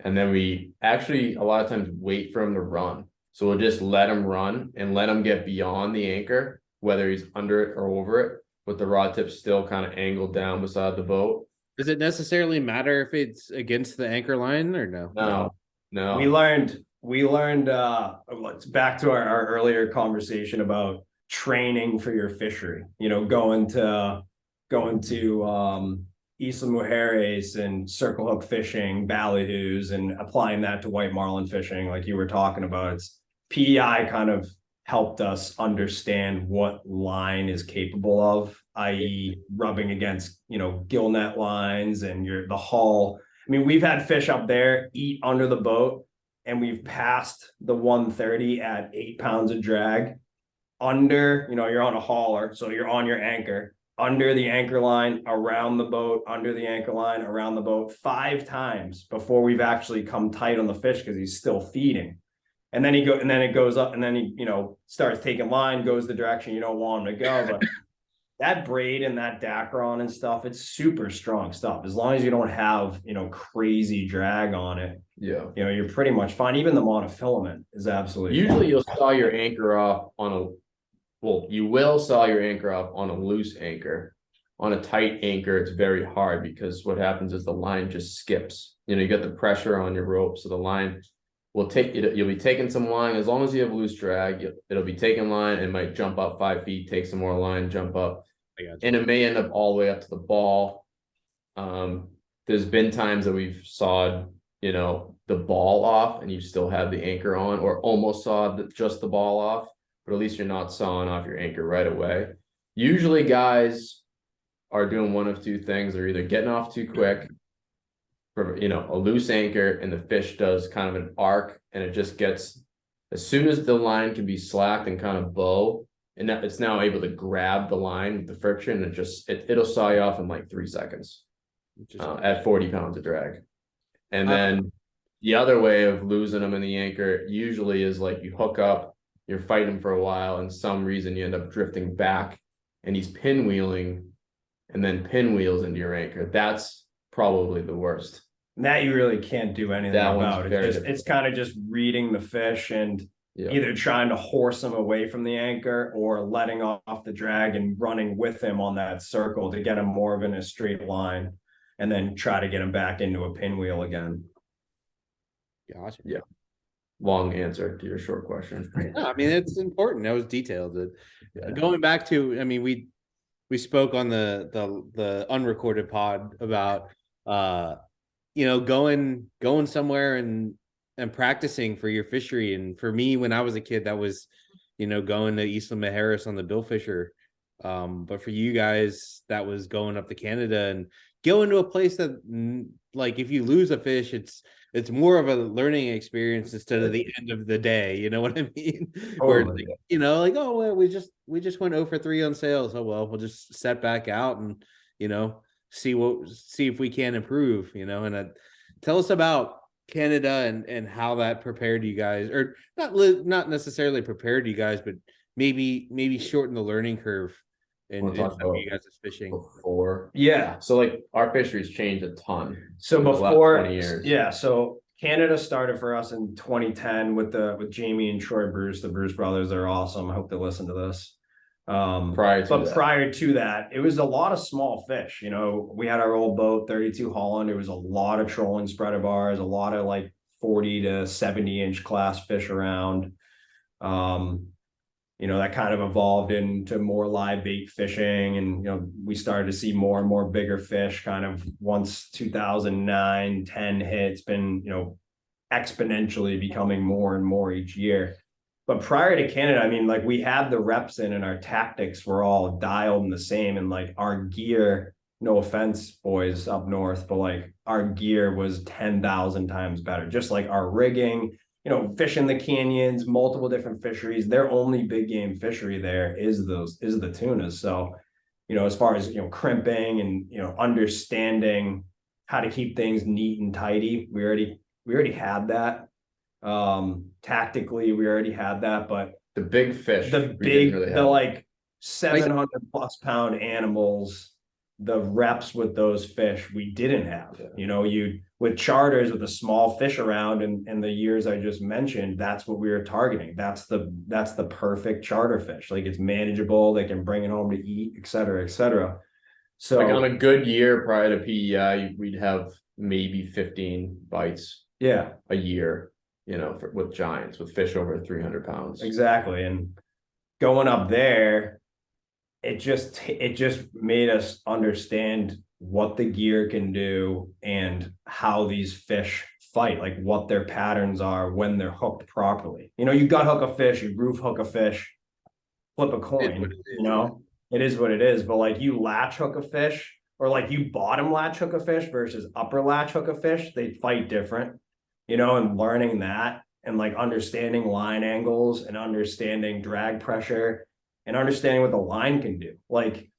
Speaker 7: And then we actually a lot of times wait for him to run. So we'll just let him run and let him get beyond the anchor, whether he's under it or over it, with the rod tip still kind of angled down beside the boat.
Speaker 6: Does it necessarily matter if it's against the anchor line or no?
Speaker 7: No.
Speaker 1: We learned back to our earlier conversation about training for your fishery, going to Isla Mujeres and circle hook fishing, ballyhoos, and applying that to white marlin fishing, like you were talking about. It's PEI kind of helped us understand what line is capable of, i.e. rubbing against, gill net lines and the hull. I mean, we've had fish up there eat under the boat, and we've passed the 130 at 8 pounds of drag under, you're on a hauler, so you're on your anchor, under the anchor line, around the boat, under the anchor line, around the boat 5 times before we've actually come tight on the fish because he's still feeding. And then it goes up, and then he, starts taking line, goes the direction you don't want him to go. But that braid and that Dacron and stuff, it's super strong stuff. As long as you don't have, crazy drag on it, you're pretty much fine. Even the monofilament is absolutely
Speaker 7: usually
Speaker 1: fine.
Speaker 7: You'll saw your anchor off you will saw your anchor off on a loose anchor. On a tight anchor, it's very hard because what happens is the line just skips. You get the pressure on your rope, so the line will take it. You'll be taking some line as long as you have loose drag. It'll be taking line and might jump up 5 feet, take some more line, jump up, and it may end up all the way up to the ball. There's been times that we've sawed, the ball off, and you still have the anchor on, or almost sawed just the ball off, but at least you're not sawing off your anchor right away. Usually, guys are doing one of two things: they're either getting off too quick, for a loose anchor, and the fish does kind of an arc, and it just gets, as soon as the line can be slacked and kind of bow, and it's now able to grab the line with the friction, and it'll saw you off in like 3 seconds at 40 pounds of drag. And then the other way of losing them in the anchor usually is like you hook up, you're fighting for a while, and some reason you end up drifting back, and he's pinwheeling, and then pinwheels into your anchor. That's probably the worst.
Speaker 1: That you really can't do anything about. It's kind of just reading the fish and either trying to horse him away from the anchor or letting off the drag and running with him on that circle to get him more of in a straight line, and then try to get him back into a pinwheel again.
Speaker 6: Gotcha.
Speaker 7: Yeah. Long answer to your short question.
Speaker 6: No, I mean, it's important. That was detailed. Going back to, I mean, we spoke on the unrecorded pod about going somewhere and practicing for your fishery. And for me, when I was a kid, that was going to Isla Mujeres on the Billfisher. But for you guys, that was going up to Canada and going to a place that, like, if you lose a fish, it's it's more of a learning experience instead of the end of the day. You know what I mean? Where like, you know, like, oh well, we just went 0 for 3 on sales. Oh well, we'll just set back out and, you know, see if we can improve, you know. And tell us about Canada and how that prepared you guys, or not necessarily prepared you guys, but maybe shorten the learning curve in some of you guys' fishing
Speaker 7: before.
Speaker 1: Yeah.
Speaker 7: So like our fisheries changed a ton.
Speaker 1: So
Speaker 7: in the last
Speaker 1: before
Speaker 7: 20 years.
Speaker 1: Yeah, so Canada started for us in 2010 with Jamie and Troy Bruce. The Bruce brothers are awesome. I hope they listen to this. Prior to that, it was a lot of small fish. You know, we had our old boat, 32 Holland. It was a lot of trolling spreader bars, a lot of like 40 to 70 inch class fish around. You know, that kind of evolved into more live bait fishing. And, you know, we started to see more and more bigger fish kind of once 2009, 10 hit. It's been, you know, exponentially becoming more and more each year. But prior to Canada, I mean, like we had the reps in and our tactics were all dialed in the same. And like our gear, no offense, boys up north, but like our gear was 10,000 times better. Just like our rigging, you know, fishing the canyons, multiple different fisheries. Their only big game fishery there is the tunas. So, you know, as far as, you know, crimping and, you know, understanding how to keep things neat and tidy, we already had that. Tactically, we already had that, but
Speaker 7: the big fish,
Speaker 1: like 700 plus pound animals, the reps with those fish we didn't have. You know, with charters with the small fish around and the years I just mentioned, that's what we were targeting. That's the perfect charter fish. Like it's manageable, they can bring it home to eat, et cetera, et cetera. So
Speaker 7: like on a good year prior to PEI, we'd have maybe 15 bites a year, you know, with giants, with fish over 300 pounds.
Speaker 1: Exactly. And going up there, it just made us understand what the gear can do and how these fish fight, like what their patterns are when they're hooked properly. You know, you gut hook a fish, you roof hook a fish, flip a coin, you know, it is what it is. But like you latch hook a fish, or like you bottom latch hook a fish versus upper latch hook a fish, they fight different, you know. And learning that and like understanding line angles and understanding drag pressure and understanding what the line can do. Like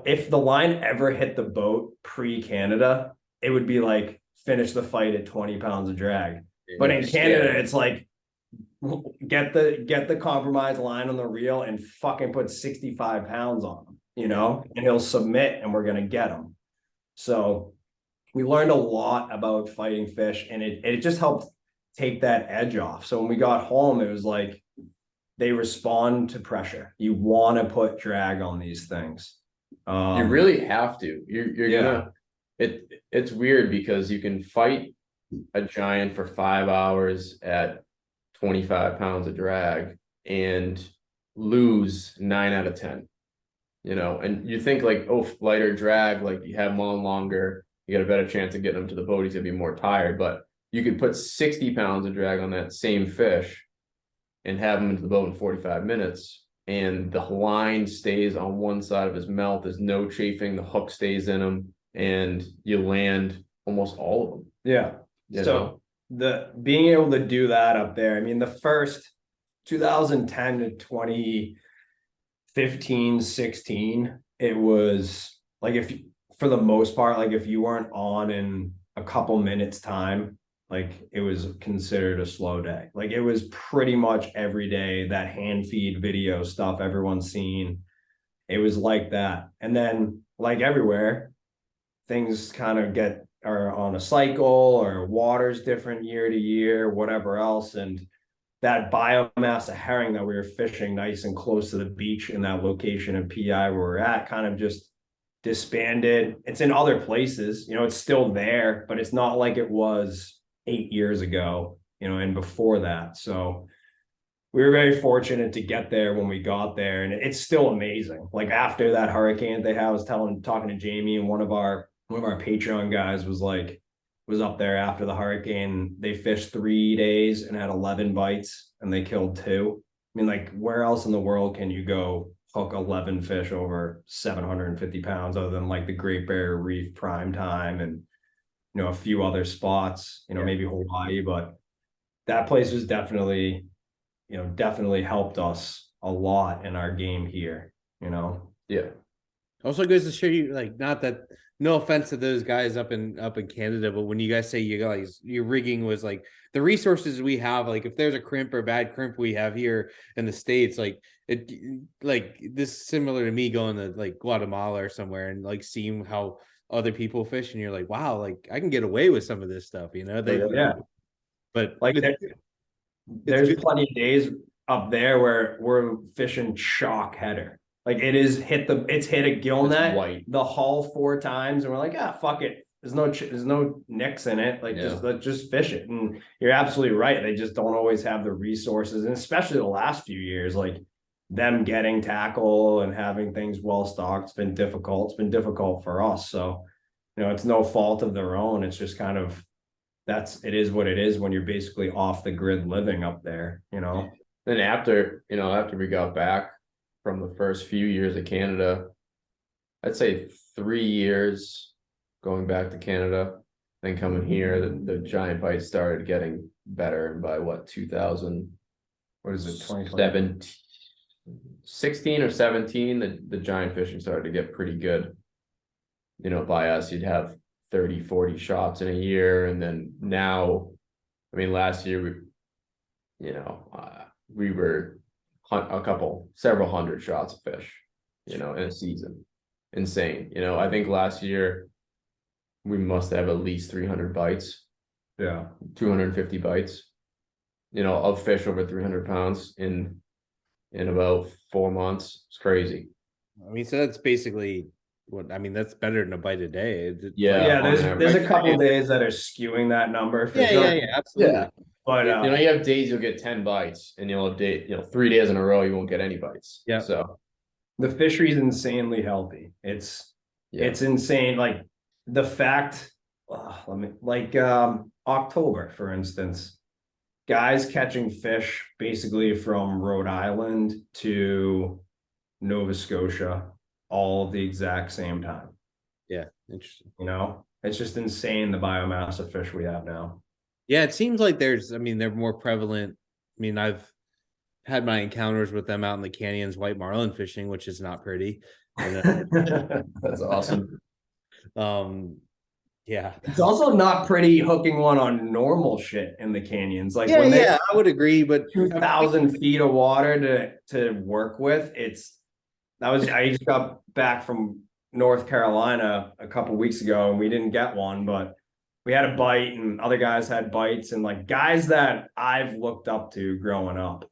Speaker 1: if the line ever hit the boat pre-Canada, it would be like finish the fight at 20 pounds of drag. But in Canada, it's like get the compromise line on the reel and fucking put 65 pounds on him, you know, and he'll submit and we're going to get him. So we learned a lot about fighting fish, and it just helped take that edge off. So when we got home, it was like they respond to pressure. You want to put drag on these things.
Speaker 7: You really have to. You're gonna. It's weird because you can fight a giant for 5 hours at 25 pounds of drag and lose 9 out of 10. You know, and you think like, oh, lighter drag, like you have him on longer, you got a better chance of getting him to the boat. He's gonna be more tired, but you could put 60 pounds of drag on that same fish and have him into the boat in 45 minutes. And the line stays on one side of his mouth. There's no chafing. The hook stays in him, and you land almost all of them.
Speaker 1: Yeah. So the being able to do that up there, I mean, the first 2010 to 2015, 16, it was like for the most part, like if you weren't on in a couple minutes time, like it was considered a slow day. Like it was pretty much every day, that hand feed video stuff everyone's seen. It was like that. And then like everywhere, things kind of are on a cycle, or water's different year to year, whatever else. And that biomass of herring that we were fishing nice and close to the beach in that location in PI where we're at kind of just disbanded. It's in other places, you know, it's still there, but it's not like it was 8 years ago, you know, and before that. So we were very fortunate to get there when we got there, and it's still amazing. Like after that hurricane they had, I was talking to Jamie, and one of our Patreon guys was up there after the hurricane. They fished 3 days and had 11 bites, and they killed 2. I mean, like where else in the world can you go hook 11 fish over 750 pounds other than like the Great Barrier Reef prime time and a few other spots, maybe Hawaii, but that place was definitely helped us a lot in our game here,
Speaker 7: Yeah.
Speaker 6: Also goes to show you, like, not that, no offense to those guys up in Canada, but when you guys say you guys, your rigging was like the resources we have, like if there's a crimp or bad crimp we have here in the States, like this is similar to me going to like Guatemala or somewhere and like seeing how other people fish, and you're like, wow, like I can get away with some of this stuff, but
Speaker 1: like there's plenty of days up there where we're fishing shock header. Like it's hit a gill net,
Speaker 7: white.
Speaker 1: The hull 4 times, and we're like, fuck it. There's no nicks in it. Like let's just fish it. And you're absolutely right. They just don't always have the resources, and especially the last few years, like them getting tackle and having things well stocked, it's been difficult. It's been difficult for us. So, it's no fault of their own. It's just kind of it is what it is when you're basically off the grid living up there,
Speaker 7: Then after we got back from the first few years of Canada, I'd say 3 years going back to Canada, then coming here, the giant bites started getting better. And by 2000, what is it, 2017, 16 or 17, the giant fishing started to get pretty good. By us, you'd have 30, 40 shots in a year. And then now, I mean, last year, we were several hundred shots of fish, in a season. Insane. I think last year we must have at least 300 bites.
Speaker 1: Yeah.
Speaker 7: 250 bites, of fish over 300 pounds in about 4 months. It's crazy.
Speaker 6: I mean, so that's basically that's better than a bite a day.
Speaker 1: Yeah. There's a couple days that are skewing that number. For sure.
Speaker 6: Yeah, absolutely.
Speaker 7: Yeah.
Speaker 1: But
Speaker 7: you have days you'll get 10 bites, and you'll have 3 days in a row you won't get any bites.
Speaker 6: Yeah.
Speaker 7: So
Speaker 1: the fishery is insanely healthy. It's insane. Like the fact, October, for instance, guys catching fish basically from Rhode Island to Nova Scotia, all at the exact same time.
Speaker 6: Yeah, interesting.
Speaker 1: It's just insane the biomass of fish we have now.
Speaker 6: Yeah, it seems like they're more prevalent. I mean, I've had my encounters with them out in the canyons, white marlin fishing, which is not pretty.
Speaker 7: That's awesome.
Speaker 6: Yeah.
Speaker 1: It's also not pretty hooking one on normal shit in the canyons. Like
Speaker 6: I would agree, but
Speaker 1: 2,000 feet of water to work with. I just got back from North Carolina a couple weeks ago, and we didn't get one, but we had a bite, and other guys had bites, and like guys that I've looked up to growing up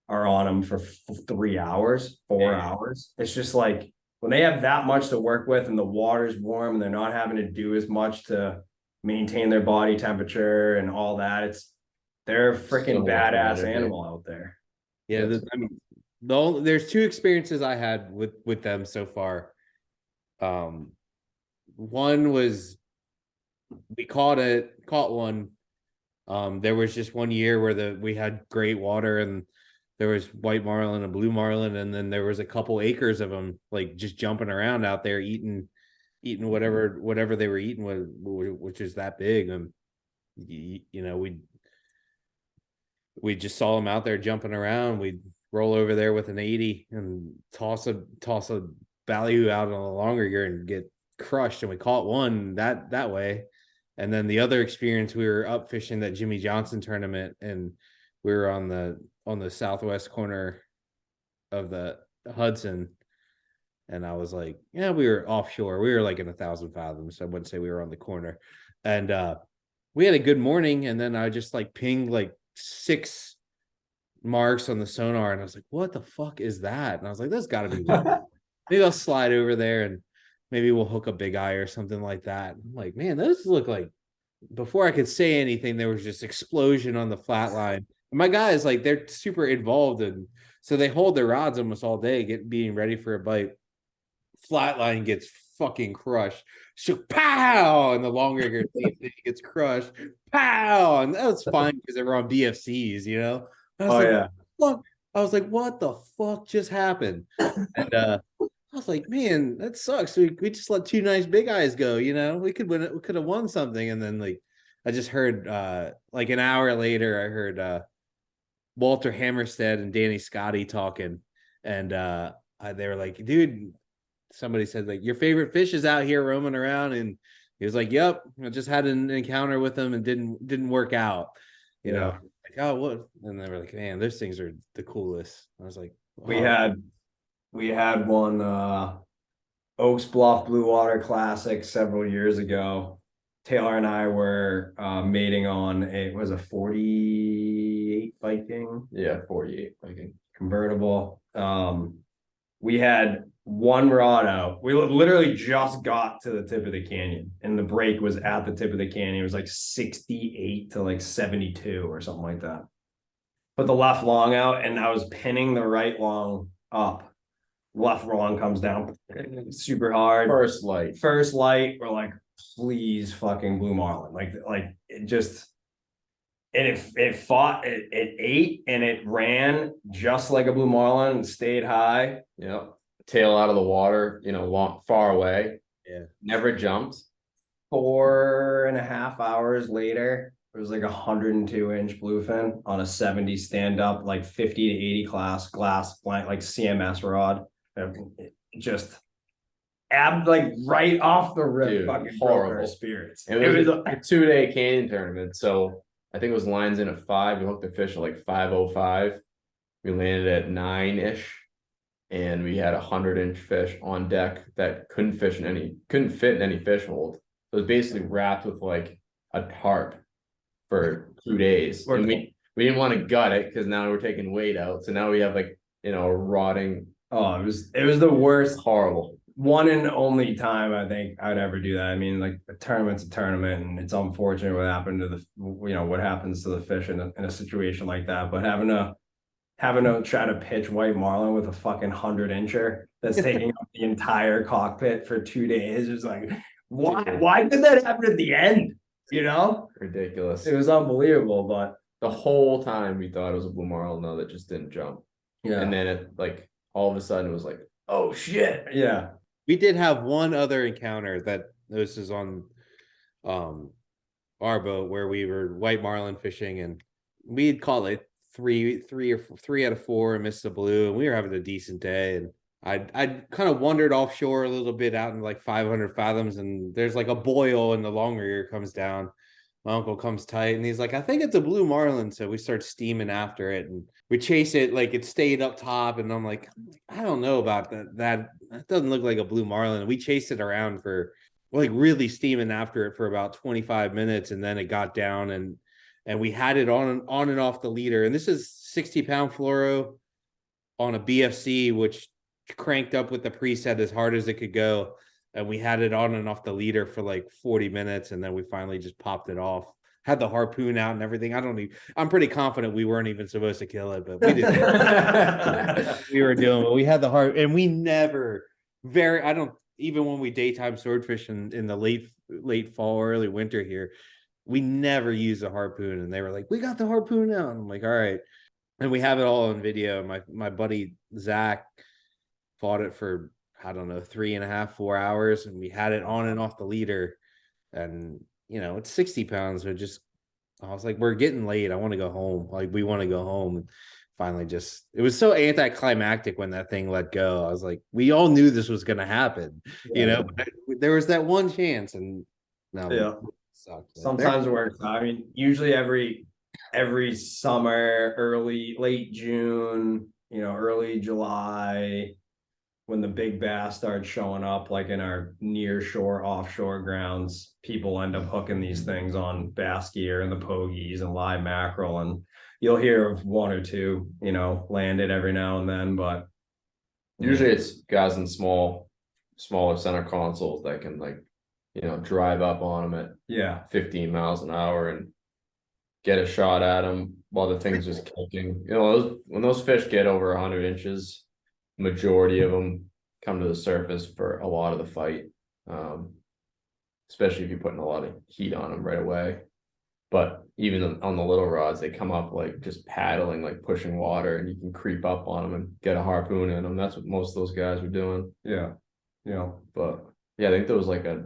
Speaker 1: are on them for 3 hours, 4 hours. It's just like when they have that much to work with and the water's warm and they're not having to do as much to maintain their body temperature and all that, they're a freaking badass animal out there.
Speaker 6: Yeah, there's 2 experiences I had with them so far. One was we caught one. There was just one year where we had great water, and there was white marlin and blue marlin, and then there was a couple acres of them like just jumping around out there eating whatever they were eating, which is that big. And we just saw them out there jumping around. We'd roll over there with an 80 and toss a ballyhoo out on a longer gear and get crushed. And we caught one that way. And then the other experience, we were up fishing that Jimmy Johnson tournament, and we were on the southwest corner of the Hudson. And I was like, yeah, we were offshore. We were like in 1,000 fathoms. So I wouldn't say we were on the corner. And we had a good morning. And then I just like pinged like 6 marks on the sonar. And I was like, what the fuck is that? And I was like, that's got to be weird. Maybe I'll slide over there and maybe we'll hook a big eye or something like that. I'm like, man, those look like, before I could say anything, there was just explosion on the flat line. And my guys, like, they're super involved. And so they hold their rods almost all day, being ready for a bite. Flatline gets fucking crushed. So pow, and the longer gear gets crushed. Pow, and that's fine because they were on BFCs, I was like, what the fuck just happened? And I was like, man, that sucks. We just let two nice big eyes go, you know. We could win it, we could have won something. And then like I just heard like an hour later, I heard Walter Hammerstead and Danny Scotty talking. And they were like, dude, somebody said like your favorite fish is out here roaming around, and he was like, yep, I just had an encounter with them and didn't work out, you know. Like, oh, what? And they were like, man, those things are the coolest. I was like, oh.
Speaker 1: We had one Oaks Bluff Blue Water Classic several years ago. Taylor and I were mating on a 48 Viking.
Speaker 7: Yeah, 48 Viking
Speaker 1: convertible. We had one rod out. We literally just got to the tip of the canyon, and the break was at the tip of the canyon. It was like 68 to like 72 or something like that. Put the left long out, and I was pinning the right long up. Left long comes down super hard.
Speaker 7: First light.
Speaker 1: We're like, please fucking blue marlin. Like it just, and it fought, it ate and it ran just like a blue marlin and stayed high.
Speaker 7: Yep. Tail out of the water, you know, far away.
Speaker 6: Yeah.
Speaker 7: Never jumped.
Speaker 1: 4.5 hours later, it was like 102-inch bluefin on a 70 stand-up, like 50 to 80 glass blank, like CMS rod. Just like right off the rip.
Speaker 7: Dude,
Speaker 1: fucking
Speaker 7: horrible
Speaker 1: spirits.
Speaker 7: It was a 2-day canyon tournament, so I think it was lines in at 5. We hooked the fish at like 5:05. We landed at 9-ish, and we had 100-inch fish on deck that couldn't fit in any fish hold. It was basically wrapped with like a tarp for 2 days, and we didn't want to gut it because now we're taking weight out. So now we have like, you know, a rotting.
Speaker 1: Oh, it was the worst.
Speaker 7: Horrible.
Speaker 1: One and only time I think I'd ever do that. I mean, like a tournament's a tournament, and it's unfortunate what happened to what happens to the fish in a situation like that. But having to try to pitch white marlin with a fucking 100-incher that's taking up the entire cockpit for 2 days is like, why did that happen at the end? You know,
Speaker 7: Ridiculous.
Speaker 1: It was unbelievable. But
Speaker 7: the whole time we thought it was a blue marlin, though, that just didn't jump.
Speaker 1: Yeah, and
Speaker 7: then it like all of a sudden it was like,
Speaker 1: oh shit. Yeah.
Speaker 6: We did have one other encounter that this is on our boat where we were white marlin fishing, and we'd call it three out of 4 and missed the blue, and we were having a decent day. And I kind of wandered offshore a little bit out in like 500 fathoms, and there's like a boil and the longer ear comes down. My uncle comes tight and he's like, I think it's a blue marlin. So we start steaming after it and we chase it, like it stayed up top. And I'm like, I don't know about that. That doesn't look like a blue marlin. We chased it around for like really steaming after it for about 25 minutes. And then it got down and we had it on and off the leader. And this is 60-pound fluoro on a BFC, which cranked up with the preset as hard as it could go. And we had it on and off the leader for like 40 minutes. And then we finally just popped it off. Had the harpoon out and everything. I'm pretty confident we weren't even supposed to kill it, but we didn't. We were doing it. We had the heart, and we never even when we daytime swordfish in the late fall, early winter here, we never use a harpoon. And they were like, we got the harpoon out. And I'm like, all right. And we have it all on video. My buddy Zach fought it for, I don't know, 3.5, 4 hours, and we had it on and off the leader. And you know, it's 60 pounds. So I was like, we're getting late. I want to go home. Like, we want to go home. And finally it was so anticlimactic when that thing let go. I was like, we all knew this was going to happen, you know, but there was that one chance, and no,
Speaker 1: yeah, it sucked. Sometimes it works. I mean, usually every summer, late June, you know, early July, when the big bass start showing up, like in our near shore, offshore grounds, people end up hooking these things on bass gear and the pogies and live mackerel. And you'll hear of one or two, you know, landed every now and then, but
Speaker 7: usually it's guys in smaller center consoles that can, like, you know, drive up on them at 15 miles an hour and get a shot at them while the thing's just kicking. You know, when those fish get over 100 inches, majority of them come to the surface for a lot of the fight, especially if you're putting a lot of heat on them right away. But even on the little rods, they come up like just paddling, like pushing water, and you can creep up on them and get a harpoon in them. That's what most of those guys were doing.
Speaker 1: Yeah.
Speaker 7: But yeah, I think there was like a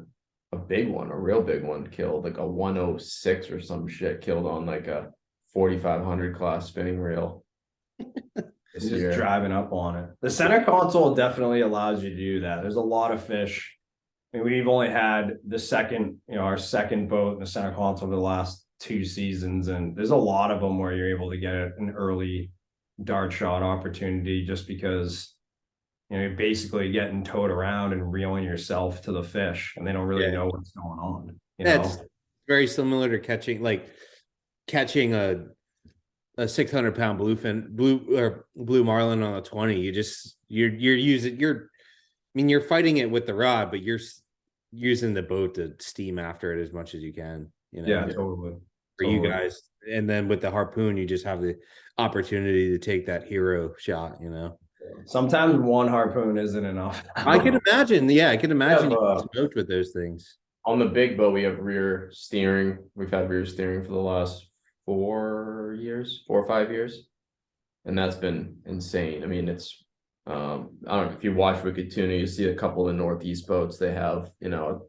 Speaker 7: big one, a real big one killed, like a 106 or some shit killed on like a 4500 class spinning reel.
Speaker 1: Just driving up on it. The center console definitely allows you to do that. There's a lot of fish. I mean, we've only had the second, our second boat in the center console for the last 2 seasons, and there's a lot of them where you're able to get an early dart shot opportunity just because you're basically getting towed around and reeling yourself to the fish, and they don't really know what's going on.
Speaker 6: It's very similar to catching a 600-pound blue marlin on a 20. You're fighting it with the rod, but you're using the boat to steam after it as much as you can.
Speaker 1: Yeah, totally.
Speaker 6: For you guys, and then with the harpoon, you just have the opportunity to take that hero shot.
Speaker 1: Sometimes one harpoon isn't enough.
Speaker 6: I can imagine. Yeah, I can imagine you get smoked with those things.
Speaker 7: On the big boat, we have rear steering. We've had rear steering for the last 4 or 5 years, and that's been insane. I mean, it's I don't know if you watch Wicked Tuna, you see a couple of the Northeast boats, they have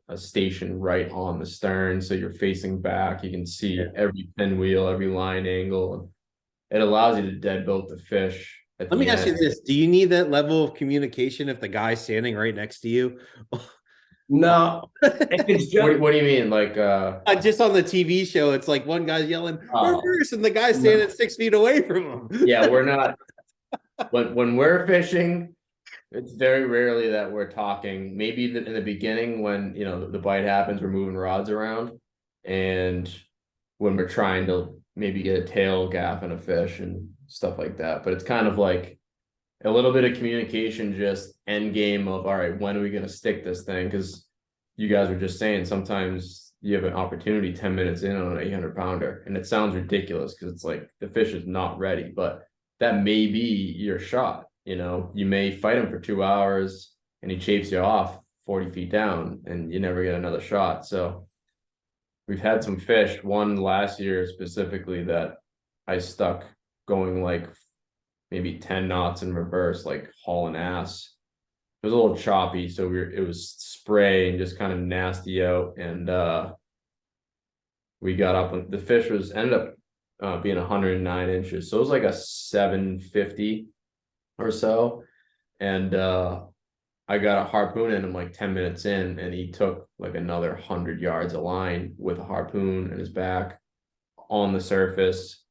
Speaker 7: a station right on the stern, so you're facing back, you can see every pinwheel, every line angle. It allows you to dead boat the fish.
Speaker 6: Let me ask you this: do you need that level of communication if the guy's standing right next to you?
Speaker 1: No. It's just,
Speaker 7: what do you mean? Like
Speaker 6: just on the TV show, it's like one guy's yelling reverse, and the guy's standing 6 feet away from him.
Speaker 7: Yeah, we're not. When we're fishing, it's very rarely that we're talking. Maybe in the beginning when the bite happens, we're moving rods around, and when we're trying to maybe get a tail gaff in a fish and stuff like that. But it's kind of like a little bit of communication, just end game of, all right, when are we going to stick this thing? Because you guys were just saying sometimes you have an opportunity 10 minutes in on an 800-pounder, and it sounds ridiculous because it's like the fish is not ready, but that may be your shot. You may fight him for 2 hours and he chafes you off 40 feet down and you never get another shot. So we've had some fish, one last year specifically, that I stuck going like maybe 10 knots in reverse, like hauling ass. It was a little choppy, so it was spray and just kind of nasty out, and we got up, and the fish ended up being 109 inches, so it was like a 750 or so, and I got a harpoon in him like 10 minutes in, and he took like another 100 yards of line with a harpoon in his back on the surface,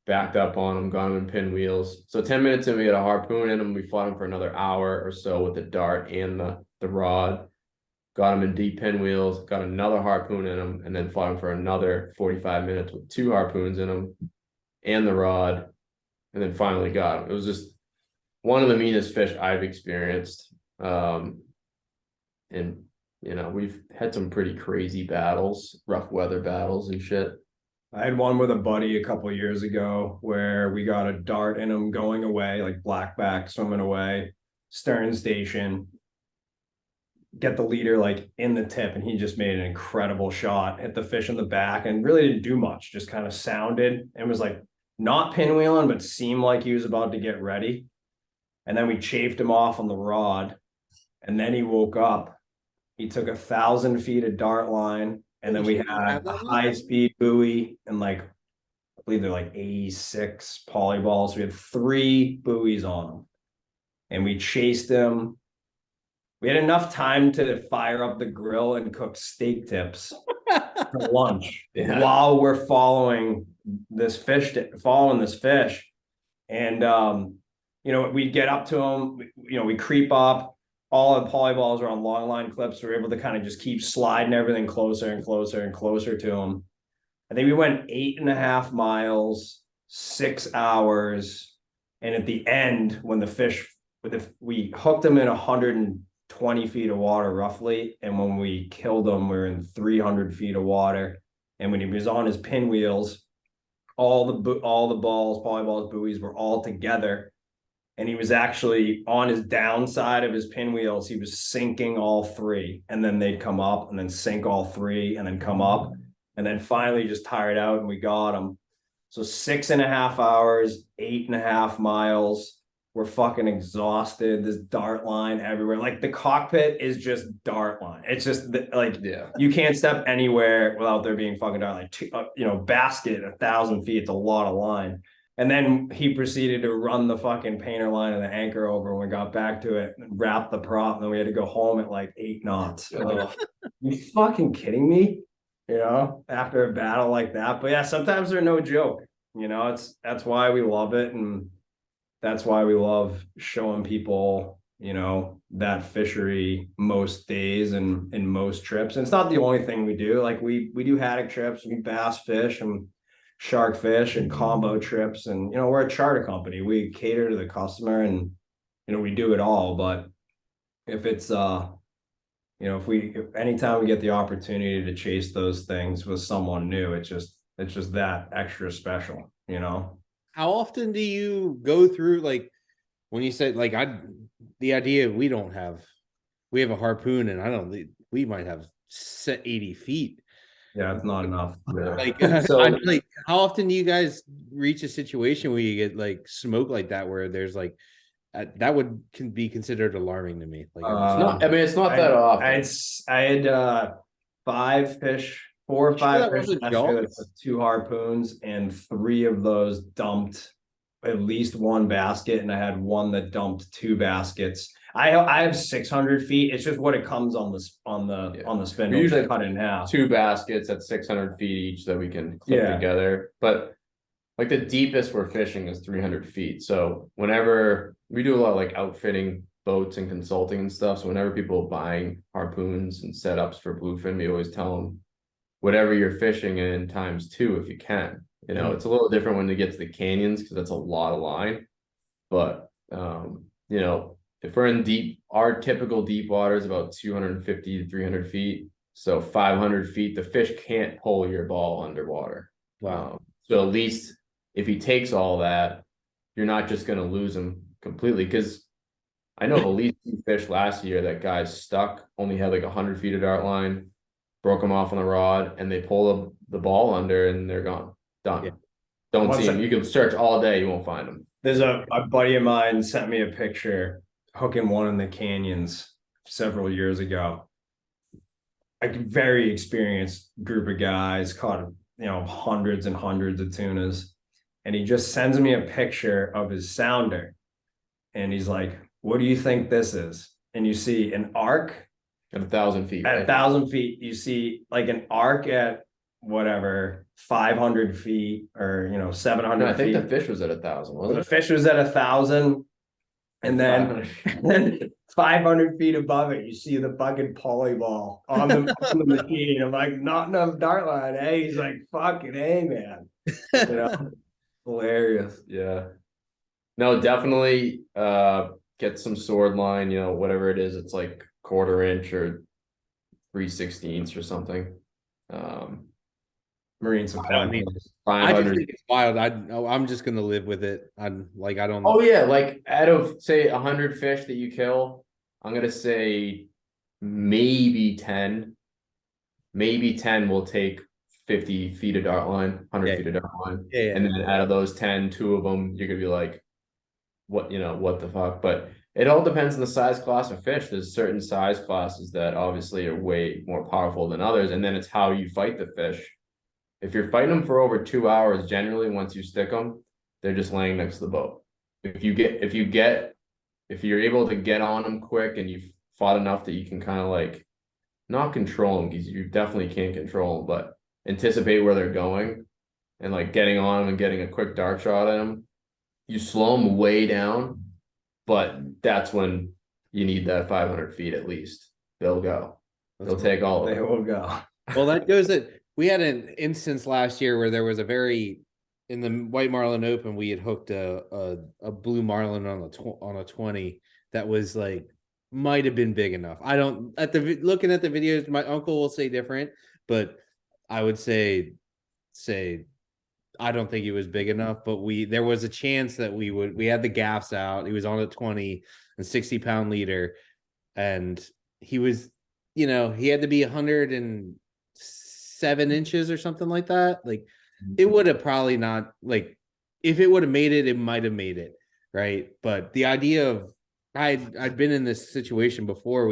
Speaker 7: backed up on him, got him in pinwheels. So 10 minutes in, we had a harpoon in him. We fought him for another hour or so with the dart and the rod, got him in deep pinwheels, got another harpoon in him, and then fought him for another 45 minutes with 2 harpoons in him and the rod, and then finally got him. It was just one of the meanest fish I've experienced. And we've had some pretty crazy battles, rough weather battles and shit.
Speaker 1: I had one with a buddy a couple of years ago where we got a dart in him going away, like blackback swimming away, stern station, get the leader like in the tip, and he just made an incredible shot, hit the fish in the back, and really didn't do much, just kind of sounded and was like not pinwheeling, but seemed like he was about to get ready. And then we chafed him off on the rod, and then he woke up. He took 1,000 feet of dart line. And then we had a high-speed buoy and I believe they're like 86 polyballs. So we had 3 buoys on them, and we chased them. We had enough time to fire up the grill and cook steak tips for lunch while we're following this fish. And, we'd get up to them, we creep up. All the polyballs are on long line clips. So we're able to kind of just keep sliding everything closer and closer and closer to them. I think we went 8.5 miles, 6 hours. And at the end, when we hooked them in 120 feet of water roughly. And when we killed them, we were in 300 feet of water. And when he was on his pinwheels, all the balls, polyballs, buoys were all together. And he was actually on his downside of his pinwheels. He was sinking all 3, and then they'd come up and then sink all 3 and then come up. and then finally just tired out and we got him. So 6.5 hours, 8.5 miles. We're fucking exhausted. This dart line everywhere. Like the cockpit is just dart line. It's just like, you can't step anywhere without there being fucking dart line. Basket 1,000 feet. It's a lot of line. And then he proceeded to run the fucking painter line and the anchor over when we got back to it and wrap the prop. And then we had to go home at like 8 knots. Like, you fucking kidding me? After a battle like that. But yeah, sometimes they're no joke. That's why we love it. And that's why we love showing people, that fishery most days and in most trips. And it's not the only thing we do. Like we do haddock trips, we bass fish and shark fish and combo trips. And, we're a charter company. We cater to the customer and, we do it all. But if it's, if anytime we get the opportunity to chase those things with someone new, it's just that extra special,
Speaker 6: How often do you go through, like, when you said, like, the idea we have a harpoon and we might have 80 feet.
Speaker 1: Yeah, it's not enough.
Speaker 6: Like, how often do you guys reach a situation where you get like smoke like that, where there's like, that can be considered alarming to me. Like,
Speaker 7: it's not that often.
Speaker 1: I had 4 or 5 fish last year with 2 harpoons, and 3 of those dumped at least 1 basket, and I had 1 that dumped 2 baskets. I have 600 feet. It's just what it comes on the spindle.
Speaker 7: We usually
Speaker 1: cut it in half.
Speaker 7: 2 baskets at 600 feet each that we can clip together. But like the deepest we're fishing is 300 feet. So whenever we do a lot of like outfitting boats and consulting and stuff, so whenever people are buying harpoons and setups for bluefin, we always tell them, whatever you're fishing in times 2 if you can. It's a little different when you get to the canyons because that's a lot of line. But if we're in deep, our typical deep water is about 250 to 300 feet. So 500 feet, the fish can't pull your ball underwater.
Speaker 6: Wow.
Speaker 7: So at least if he takes all that, you're not just going to lose him completely. Because I know the least 2 fish last year that guys stuck only had like 100 feet of dart line, broke them off on the rod, and they pull the ball under and they're gone. Done. Yeah. Don't see them. You can search all day, you won't find them.
Speaker 1: There's a buddy of mine sent me a picture hooking one in the canyons several years ago. A very experienced group of guys caught, hundreds and hundreds of tunas. And he just sends me a picture of his sounder. And he's like, what do you think this is? And you see an arc
Speaker 7: at 1,000 feet.
Speaker 1: At 1,000 feet, you see like an arc at whatever 500 feet or 700
Speaker 7: no, I think
Speaker 1: feet.
Speaker 7: the fish was at 1,000, wasn't it?
Speaker 1: The fish was at 1,000, and then 500 feet above it, you see the fucking polyball on the machine. I'm like, not enough dart line, eh? He's like, fucking A, man. Hilarious.
Speaker 7: Yeah. No, definitely get some sword line, whatever it is. It's like 1/4 inch or 3/16 or something.
Speaker 1: Marine supply.
Speaker 6: I just think it's wild. I'm just gonna live with it. I don't know.
Speaker 7: Oh yeah, like out of say 100 fish that you kill, I'm gonna say maybe 10 will take 50 feet of dart line, 100 feet of dart line. Yeah. And then out of those 10, 2 of them, you're gonna be like, what the fuck? But it all depends on the size class of fish. There's certain size classes that obviously are way more powerful than others. And then it's how you fight the fish. If you're fighting them for over 2 hours, generally once you stick them, they're just laying next to the boat. If you're able to get on them quick and you've fought enough that you can kind of like not control them, because you definitely can't control them, but anticipate where they're going and like getting on them and getting a quick dart shot at them, you slow them way down, but that's when you need that 500 feet at least. They'll go. They'll take all of it.
Speaker 1: They will go.
Speaker 6: Well, that goes that we had an instance last year where there was in the White Marlin Open, we had hooked a blue marlin on a 20 that was like, might have been big enough. Looking at the videos, my uncle will say different, but I would say I don't think he was big enough, but there was a chance that we had the gaffs out. He was on a 20 and 60-pound leader, and he was, he had to be 160 7 inches or something like that. Like it would have probably not, like if it would have made it, it might have made it, right? But the idea of I'd been in this situation before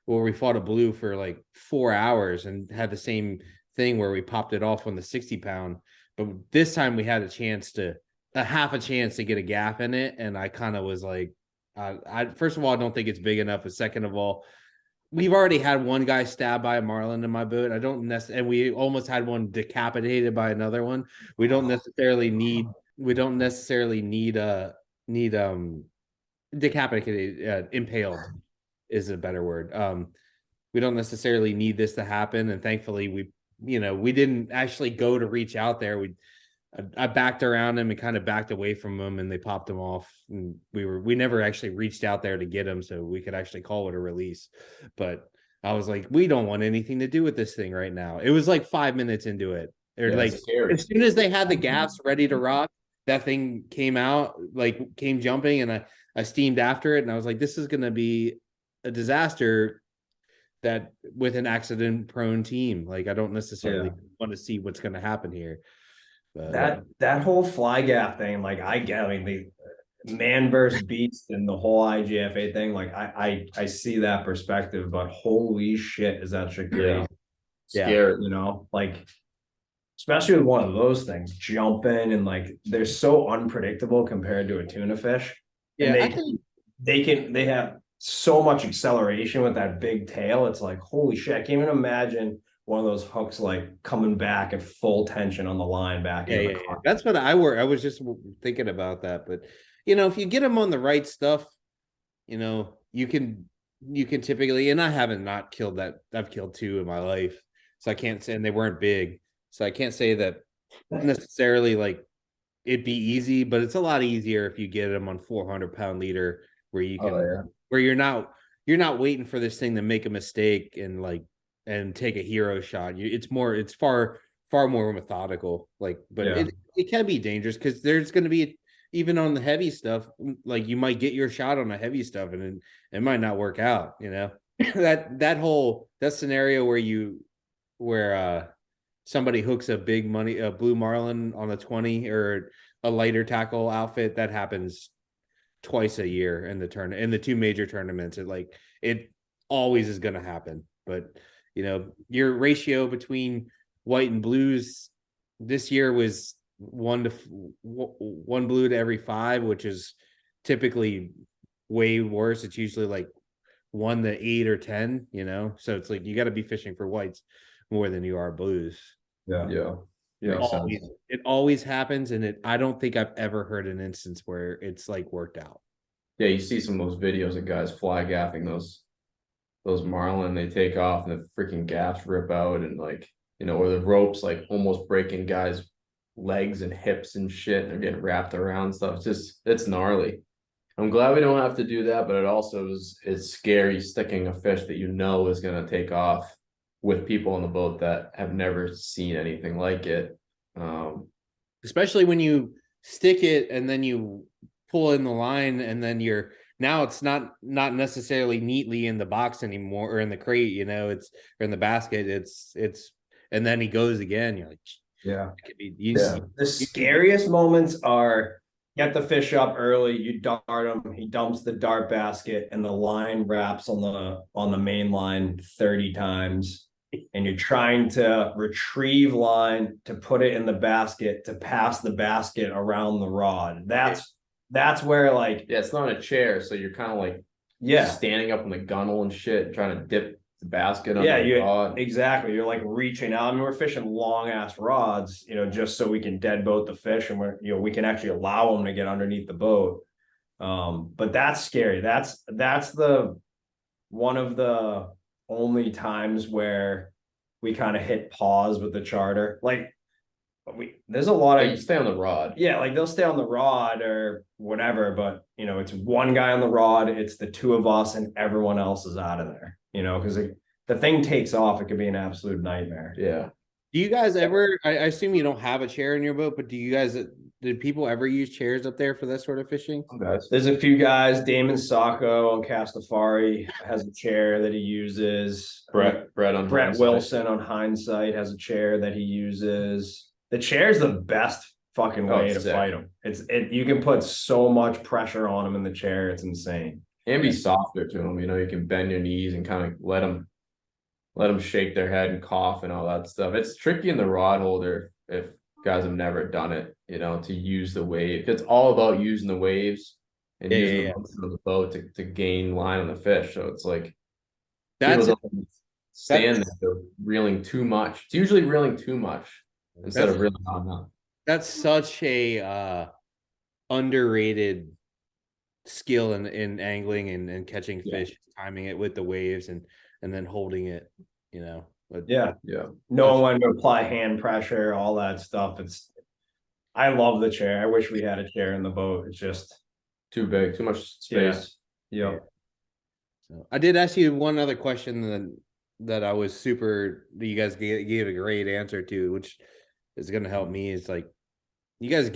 Speaker 6: where we fought a blue for like 4 hours and had the same thing where we popped it off on the 60-pound. But this time we had half a chance to get a gaff in it, and I kind of was like, I first of all, I don't think it's big enough. And second of all, we've already had one guy stabbed by a marlin in my boat. And we almost had one decapitated by another one. We don't necessarily need decapitated, impaled is a better word. We don't necessarily need this to happen, and thankfully we didn't actually go to reach out there. I backed around him and kind of backed away from him, and they popped him off. And we never actually reached out there to get him, so we could actually call it a release. But I was like, we don't want anything to do with this thing right now. It was like 5 minutes into it, or like as soon as they had the gaffs ready to rock, that thing came jumping, and I steamed after it, and I was like, this is going to be a disaster. That with an accident-prone team, like I don't necessarily want to see what's going to happen here. But,
Speaker 1: that whole fly gaff thing, like I mean, the man versus beast and the whole IGFA thing, like I see that perspective, but holy shit, is that shit crazy?
Speaker 7: Scary,
Speaker 1: like especially with one of those things jumping, and like they're so unpredictable compared to a tuna fish.
Speaker 6: Yeah,
Speaker 1: and they have so much acceleration with that big tail. It's like, holy shit, I can't even imagine one of those hooks like coming back at full tension on the line back.
Speaker 6: Yeah. That's what I was just thinking about that. But if you get them on the right stuff, you can typically, and I haven't not killed that. I've killed 2 in my life, so I can't say, and they weren't big, so I can't say that necessarily like it'd be easy, but it's a lot easier if you get them on 400-pound leader where you can where you're not waiting for this thing to make a mistake and take a hero shot. It's far more methodical. Like, but it can be dangerous because there's going to be, even on the heavy stuff, like you might get your shot on the heavy stuff and it might not work out. that scenario where somebody hooks a blue marlin on a 20 or a lighter tackle outfit, that happens twice a year in the 2 major tournaments. It always is going to happen. But your ratio between white and blues this year was 1 blue to every 5, which is typically way worse. It's usually like 1 to 8 or 10, so it's like you got to be fishing for whites more than you are blues. It always happens, and I don't think I've ever heard an instance where it's like worked out.
Speaker 7: Yeah, you see some of those videos of guys fly gaffing those marlin. They take off and the freaking gaffs rip out, and or the ropes like almost breaking guys' legs and hips and shit, and they're getting wrapped around stuff. It's gnarly. I'm glad we don't have to do that, but it also it's scary sticking a fish that is going to take off with people on the boat that have never seen anything like it.
Speaker 6: Especially when you stick it and then you pull in the line, and then now it's not necessarily neatly in the box anymore, or in the crate, or in the basket. It's and then he goes again. You're like,
Speaker 1: The scariest moments are get the fish up early, you dart him, he dumps the dart basket, and the line wraps on the main line 30 times. And you're trying to retrieve line to put it in the basket to pass the basket around the rod. That's where
Speaker 7: it's not a chair, so you're kind of like standing up on the gunnel and shit, trying to dip the basket on the rod.
Speaker 1: Exactly. You're like reaching out. I mean, we're fishing long ass rods, just so we can dead boat the fish, and we can actually allow them to get underneath the boat. But that's scary. That's the one of the only times where we kind of hit pause with the charter. There's a lot of
Speaker 7: you stay on the rod.
Speaker 1: Yeah, they'll stay on the rod or whatever, but it's one guy on the rod, it's the 2 of us, and everyone else is out of there. Because the thing takes off, it could be an absolute nightmare.
Speaker 7: Yeah.
Speaker 6: Do you guys ever, I assume you don't have a chair in your boat, but did people ever use chairs up there for that sort of fishing?
Speaker 1: There's a few guys. Damon Sacco on Castafari has a chair that he uses.
Speaker 7: Brett
Speaker 1: Wilson on Hindsight has a chair that he uses. The chair is the best fucking way to fight them. You can put so much pressure on them in the chair. It's insane.
Speaker 7: And be softer to them. You can bend your knees and kind of let them shake their head and cough and all that stuff. It's tricky in the rod holder if guys have never done it, to use the wave. It's all about using the waves and using the motion of the boat to gain line on the fish. So it's like that's there reeling too much. It's usually reeling too much instead of reeling not enough.
Speaker 6: That's such a underrated skill in angling and catching fish, timing it with the waves and then holding it, But
Speaker 1: knowing when to apply hand pressure, all that stuff. I love the chair. I wish we had a chair in the boat. It's just
Speaker 7: too big, too much space.
Speaker 1: Yeah.
Speaker 6: So I did ask you one other question that I was you guys gave a great answer to, which is going to help me. Is like, you guys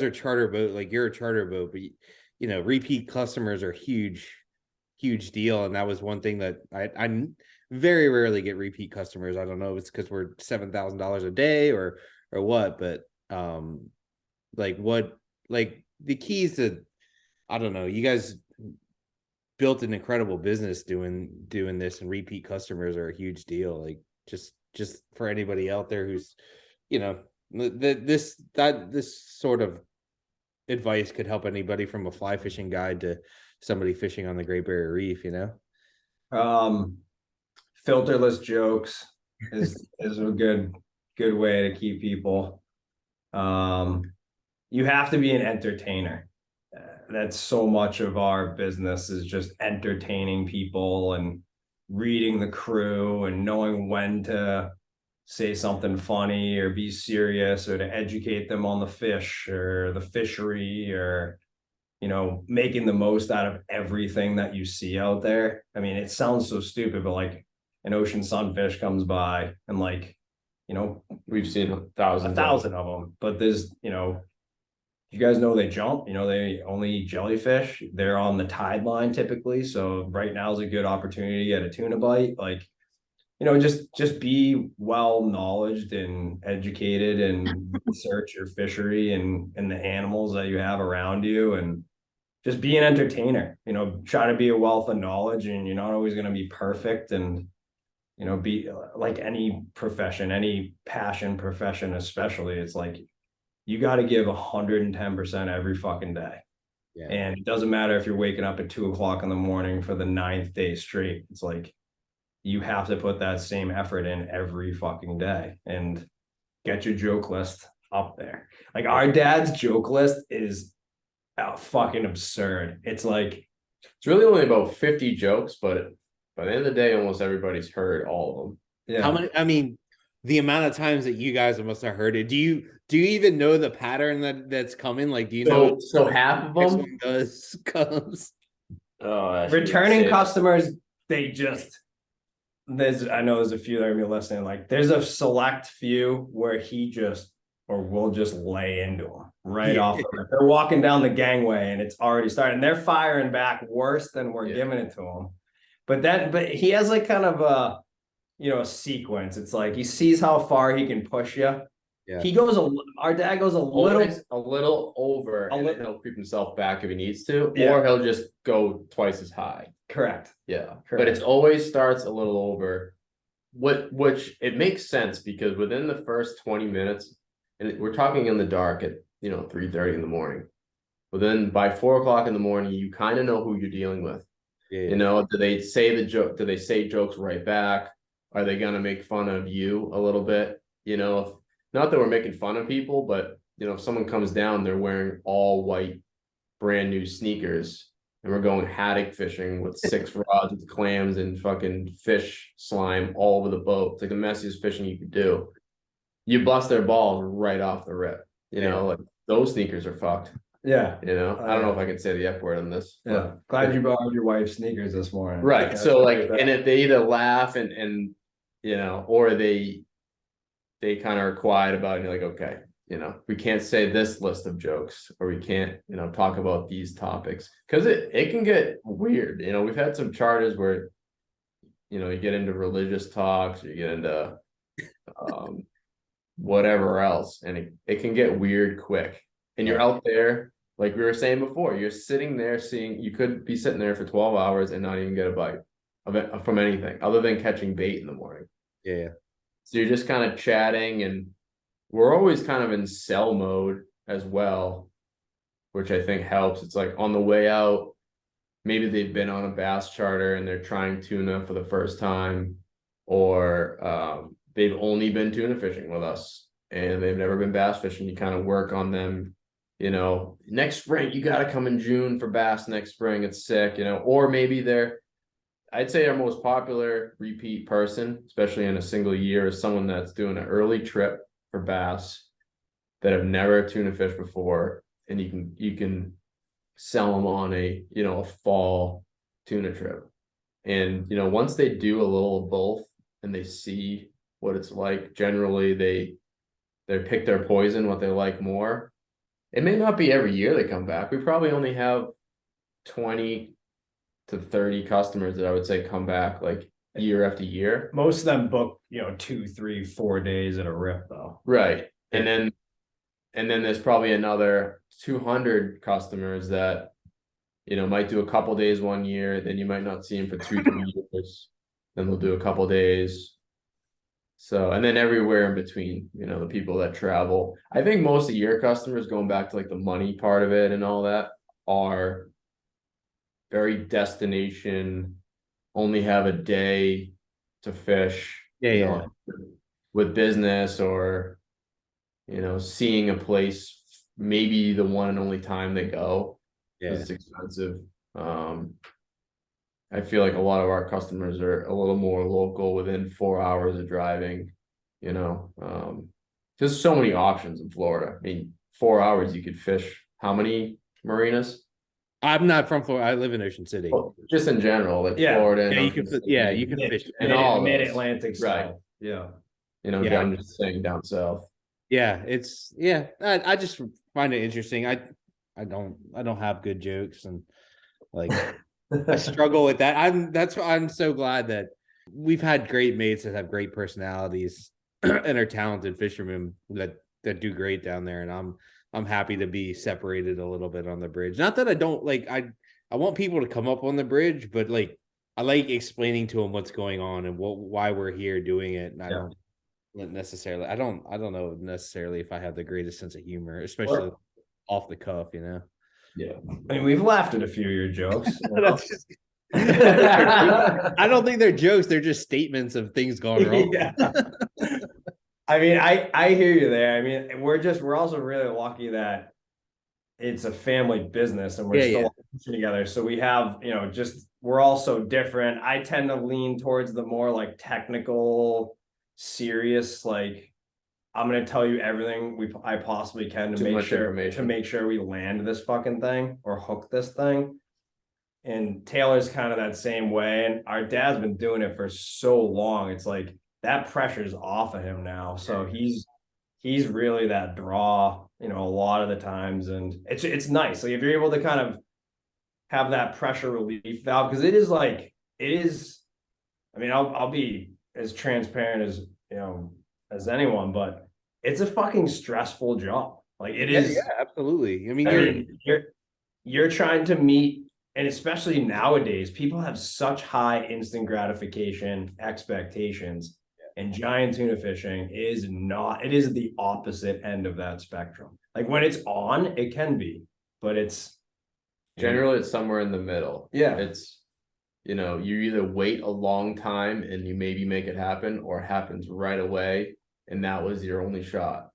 Speaker 6: are charter boat, like you're a charter boat, but repeat customers are huge deal. And that was one thing that I very rarely get repeat customers. I don't know if it's because we're $7,000 a day or what, but the keys to, I don't know, you guys built an incredible business doing this, and repeat customers are a huge deal. Like just for anybody out there who's, this sort of advice could help anybody from a fly fishing guide to somebody fishing on the Great Barrier Reef,
Speaker 1: filterless jokes is a good way to keep people. You have to be an entertainer. That's so much of our business, is just entertaining people and reading the crew and knowing when to say something funny or be serious, or to educate them on the fish or the fishery, or making the most out of everything that you see out there. I mean, it sounds so stupid, but like an ocean sunfish comes by and
Speaker 7: we've seen 1,000
Speaker 1: of them, but there's, you guys know they jump, they only eat jellyfish. They're on the tide line typically. So right now is a good opportunity to get a tuna bite. Like, just be well knowledged and educated and research your fishery and the animals that you have around you, and just be an entertainer. Try to be a wealth of knowledge, and you're not always going to be perfect. And be like any profession, any passion profession especially, it's like you got to give 110% every fucking day. Yeah. And it doesn't matter if you're waking up at 2:00 in the morning for the 9th day straight. It's like you have to put that same effort in every fucking day and get your joke list up there. Like our dad's joke list is fucking absurd. It's like,
Speaker 7: it's really only about 50 jokes, but by the end of the day, almost everybody's heard all of them.
Speaker 6: Yeah. How many? I mean, the amount of times that you guys must have heard it. Do you even know the pattern that's coming? Like, do you know?
Speaker 7: So half of them
Speaker 6: comes.
Speaker 7: Oh,
Speaker 1: returning customers, I know there's a few that are gonna be listening. Like, there's a select few where we'll just lay into them right off. They're walking down the gangway and it's already started, and they're firing back worse than we're giving it to them. But he has like kind of a sequence. It's like he sees how far he can push you. Yeah. Our dad goes a
Speaker 7: little over, and then he'll creep himself back if he needs to, or he'll just go twice as high.
Speaker 1: Correct.
Speaker 7: Yeah. Correct. But it always starts a little over, which it makes sense, because within the first 20 minutes, and we're talking in the dark at 3:30 in the morning, but then by 4:00 in the morning, you kind of know who you're dealing with. Yeah. Do they say the joke? Do they say jokes right back? Are they gonna make fun of you a little bit? Not that we're making fun of people, but if someone comes down, they're wearing all white, brand new sneakers, and we're going haddock fishing with 6 rods with clams and fucking fish slime all over the boat. It's like the messiest fishing you could do. You bust their balls right off the rip. Like those sneakers are fucked.
Speaker 1: Yeah.
Speaker 7: I don't know if I can say the F word on this.
Speaker 1: Yeah. Glad you borrowed your wife's sneakers this morning.
Speaker 7: Right. So and if they either laugh and or they they kind of are quiet about it. And you're like, okay, we can't say this list of jokes, or we can't, talk about these topics, because it can get weird. We've had some charters where, you get into religious talks, you get into whatever else, and it can get weird quick. And you're out there, like we were saying before, you're sitting there you could be sitting there for 12 hours and not even get a bite from anything other than catching bait in the morning.
Speaker 6: Yeah.
Speaker 7: So you're just kind of chatting, and we're always kind of in sell mode as well, which I think helps. It's like on the way out, maybe they've been on a bass charter and they're trying tuna for the first time, or they've only been tuna fishing with us and they've never been bass fishing. You kind of work on them, next spring, you got to come in June for bass next spring. It's sick, or maybe I'd say our most popular repeat person, especially in a single year, is someone that's doing an early trip for bass that have never tuna fished before. And you can sell them on a fall tuna trip. And, once they do a little of both and they see what it's like, generally they pick their poison, what they like more. It may not be every year they come back. We probably only have 20 to 30 customers that I would say come back like year after year.
Speaker 1: Most of them book, 2, 3, 4 days at a rip though.
Speaker 7: Right. And then there's probably another 200 customers that, might do a couple days one year, then you might not see them for 2, 3 years. Then they'll do a couple days. So, and then everywhere in between, the people that travel. I think most of your customers, going back to like the money part of it and all that, are very destination, only have a day to fish.
Speaker 6: Yeah.
Speaker 7: With business, or, seeing a place, maybe the one and only time they go. Yeah. It's expensive. I feel like a lot of our customers are a little more local, within 4 hours of driving, there's so many options in Florida. I mean, 4 hours, you could fish how many marinas?
Speaker 6: I'm not from Florida. I live in Ocean City.
Speaker 7: Well, just in general, like Florida.
Speaker 6: Yeah, you can fish.
Speaker 7: And all
Speaker 1: mid-Atlantic side.
Speaker 7: Right.
Speaker 1: Yeah.
Speaker 7: I'm just saying down south.
Speaker 6: Yeah, I just find it interesting. I don't have good jokes, and like I struggle with that. I'm so glad that we've had great mates that have great personalities and are talented fishermen that do great down there, and I'm happy to be separated a little bit on the bridge. Not that I don't like, I want people to come up on the bridge, but like I like explaining to them what's going on and why we're here doing it. And I don't necessarily, I don't know necessarily if I have the greatest sense of humor, especially off the cuff, Yeah.
Speaker 1: I mean, we've laughed at a few of your jokes.
Speaker 6: I don't think they're jokes. They're just statements of things going wrong.
Speaker 1: Yeah. I mean, I hear you there. I mean, we're also really lucky that it's a family business and we're still working together. So we have, we're all so different. I tend to lean towards the more like technical, serious, like I'm going to tell you everything I possibly can to make sure we land this fucking thing or hook this thing. And Taylor's kind of that same way. And our dad's been doing it for so long. It's like, that pressure's off of him now. So he's really that draw, a lot of the times. And it's nice. Like if you're able to kind of have that pressure relief valve, because I mean, I'll be as transparent as anyone, but it's a fucking stressful job. Like it is.
Speaker 6: Yeah, absolutely. I mean,
Speaker 1: you're trying to meet, and especially nowadays, people have such high instant gratification expectations. And giant tuna fishing is not, it is the opposite end of that spectrum. Like when it's on, it can be, but it's
Speaker 7: generally it's somewhere in the middle.
Speaker 1: Yeah.
Speaker 7: It's, you either wait a long time and you maybe make it happen, or it happens right away. And that was your only shot,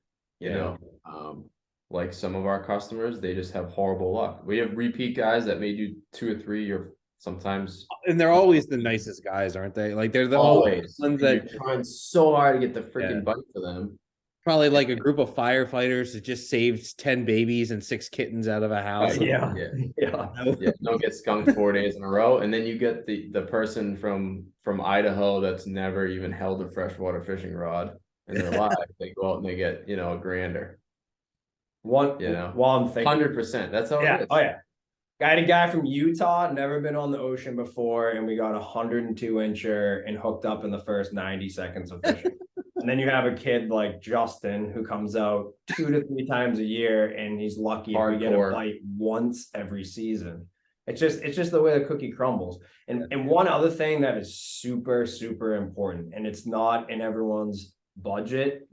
Speaker 7: like some of our customers, they just have horrible luck. We have repeat guys that may do 2 or 3 or sometimes,
Speaker 6: and they're always the nicest guys, aren't they? Like they're
Speaker 7: always
Speaker 6: ones that
Speaker 7: you're trying so hard to get the freaking bite for them.
Speaker 6: Probably like a group of firefighters that just saved 10 babies and 6 kittens out of a house.
Speaker 7: Don't get skunked 4 days in a row, and then you get the person from Idaho that's never even held a freshwater fishing rod. in their life, they go out and they get, you know, a grander.
Speaker 1: While I'm thinking,
Speaker 7: 100%. That's how it is.
Speaker 1: Oh yeah. I had a guy from Utah, never been on the ocean before, and we got a 102 incher and hooked up in the first 90 seconds of fishing. And then you have a kid like Justin who comes out 2 to 3 times a year, and he's lucky if we get a bite once every season. It's just the way the cookie crumbles. And one other thing that is super, super important, and it's not in everyone's budget,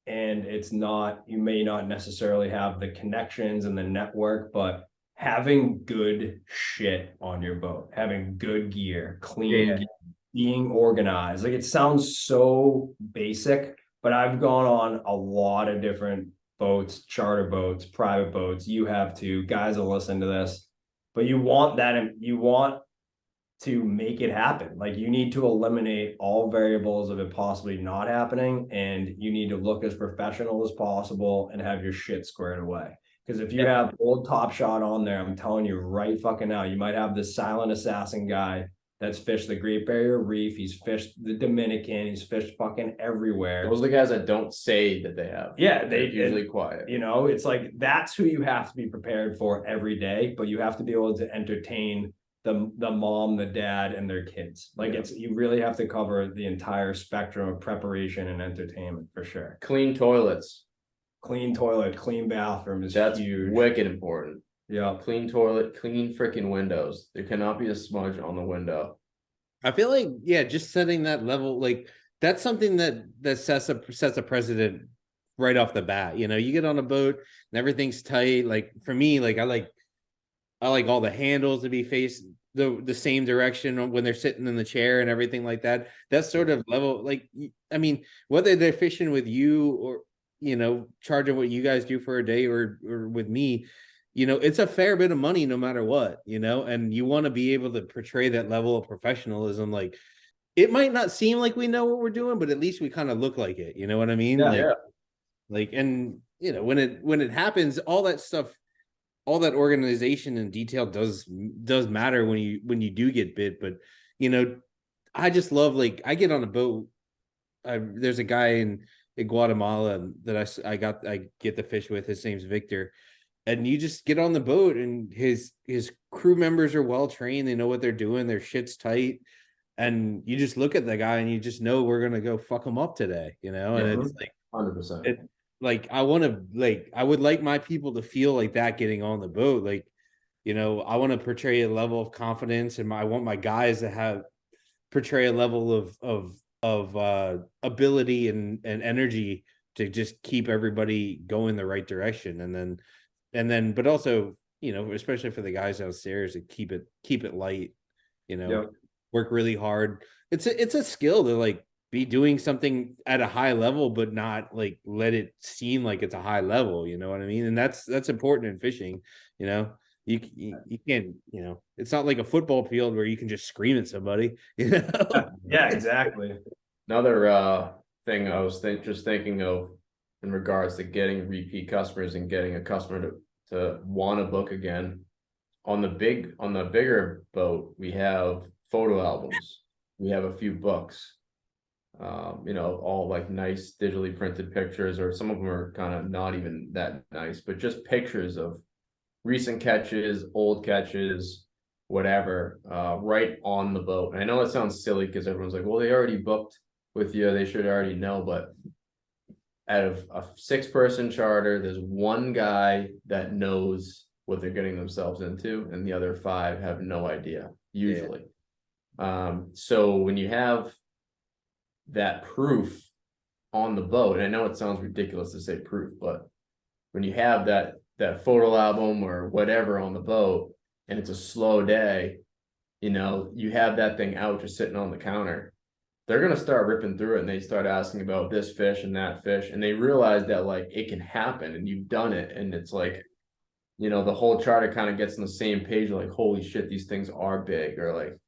Speaker 1: and it's not, you may not necessarily have the connections and the network, but having good shit on your boat, having good gear, clean gear, being organized. Like, it sounds so basic, but I've gone on a lot of different boats, charter boats, private boats. You have to, guys will listen to this, but you want that, and you want to make it happen. Like, you need to eliminate all variables of it possibly not happening, and you need to look as professional as possible and have your shit squared away. Because if you have old Top Shot on there, I'm telling you right fucking now, you might have this silent assassin guy that's fished the Great Barrier Reef. He's fished the Dominican. He's fished fucking everywhere.
Speaker 7: Those are the guys that don't say that they have.
Speaker 1: Yeah,
Speaker 7: they're usually quiet.
Speaker 1: You know, it's like, that's who you have to be prepared for every day, but you have to be able to entertain the mom, the dad, and their kids. Like, you really have to cover the entire spectrum of preparation and entertainment for sure.
Speaker 7: Clean toilets.
Speaker 1: Clean toilet, clean bathroom is huge.
Speaker 7: Wicked important.
Speaker 1: Yeah.
Speaker 7: Clean toilet, clean freaking windows. There cannot be a smudge on the window.
Speaker 6: I feel like, just setting that level, like, that's something that sets a precedent right off the bat. You know, you get on a boat and everything's tight. Like, for me, like, I like all the handles to be faced the same direction when they're sitting in the chair and everything like that. That sort of level, like, I mean, whether they're fishing with you or, you know, charging what you guys do for a day or with me, you know, it's a fair bit of money no matter what, you know, and you want to be able to portray that level of professionalism. Like, it might not seem like we know what we're doing, but at least we kind of look like it. You know what I mean? Like, and you know, when it happens, all that stuff, all that organization and detail does matter when you do get bit. But, you know, I just love, like, I get on a boat. There's a guy in Guatemala that I get to fish with. His name's Victor, and you just get on the boat, and his crew members are well trained. They know what they're doing. Their shit's tight, and you just look at the guy and you just know we're gonna go fuck him up today, you know. And it's like
Speaker 7: 100%.
Speaker 6: Like, I would like my people to feel like that getting on the boat. Like, you know, I want to portray a level of confidence, and I want my guys to portray a level of ability and energy to just keep everybody going the right direction. And then, but also, you know, especially for the guys downstairs, to keep it light, you know, work really hard. It's a skill to, like, be doing something at a high level, but not, like, let it seem like it's a high level. You know what I mean? And that's important in fishing. You know, you can't, you know, it's not like a football field where you can just scream at somebody. You know?
Speaker 1: Yeah, exactly.
Speaker 7: Another thing I was just thinking of in regards to getting repeat customers and getting a customer to want to book again. On the bigger boat, we have photo albums. We have a few books. You know, all like nice digitally printed pictures, or some of them are kind of not even that nice, but just pictures of recent catches, old catches, whatever, right on the boat. And I know that sounds silly because everyone's like, well, they already booked with you, they should already know. But out of a 6-person charter, there's one guy that knows what they're getting themselves into, and the other 5 have no idea usually. So when you have that proof on the boat, and I know it sounds ridiculous to say proof, but when you have that photo album or whatever on the boat, and it's a slow day, you know, you have that thing out just sitting on the counter, they're going to start ripping through it, and they start asking about this fish and that fish, and they realize that, like, it can happen and you've done it. And it's like, you know, the whole charter kind of gets on the same page, like, holy shit, these things are big. Or like,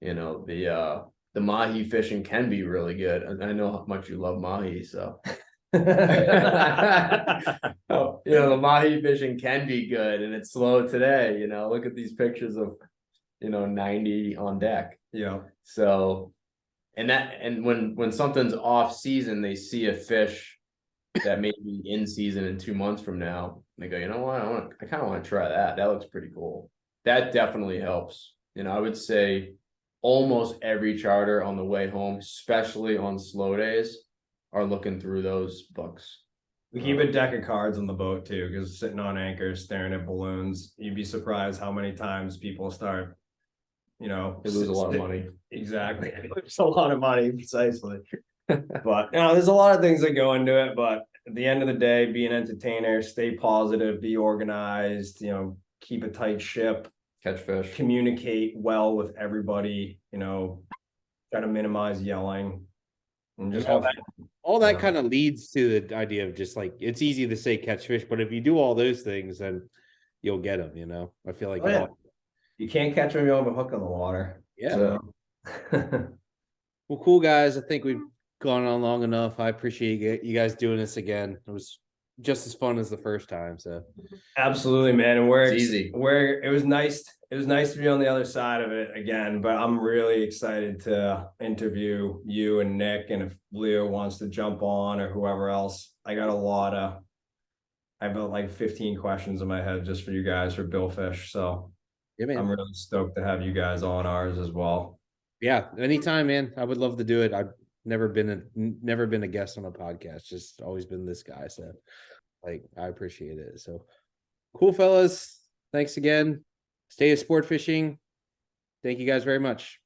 Speaker 7: you know, the mahi fishing can be really good. And I know how much you love mahi, so you know, the mahi fishing can be good, and it's slow today. You know, look at these pictures of, you know, 90 on deck.
Speaker 1: Yeah.
Speaker 7: So And when something's off season, they see a fish that may be in season in 2 months from now. And they go, you know what? I kind of want to try that. That looks pretty cool. That definitely helps. I would say almost every charter on the way home, especially on slow days, are looking through those books.
Speaker 1: We keep a deck of cards on the boat too, because sitting on anchors, staring at balloons, you'd be surprised how many times people start,
Speaker 7: They lose a lot of money.
Speaker 1: Exactly. It's a lot of money, precisely. But there's a lot of things that go into it, but at the end of the day, be an entertainer, stay positive, be organized, keep a tight ship,
Speaker 7: Catch fish,
Speaker 1: communicate well with everybody, try to minimize yelling. And just
Speaker 6: all that kind of leads to the idea of just like, it's easy to say catch fish, but if you do all those things, then you'll get them, I feel like
Speaker 1: you can't catch them, you don't have a hook on the water.
Speaker 6: Yeah. So. Well, cool guys. I think we've gone on long enough. I appreciate you guys doing this again. It was just as fun as the first time. So
Speaker 1: absolutely, man. And it was nice to be on the other side of it again, but I'm really excited to interview you and Nick, and if Leo wants to jump on or whoever else. I got I have like 15 questions in my head just for you guys for Billfish. So yeah, man. I'm really stoked to have you guys on ours as well.
Speaker 6: Yeah, anytime, man. I would love to do it. I've never been a guest on a podcast, just always been this guy. So I appreciate it. So cool, fellas. Thanks again. Stay at sport fishing. Thank you guys very much.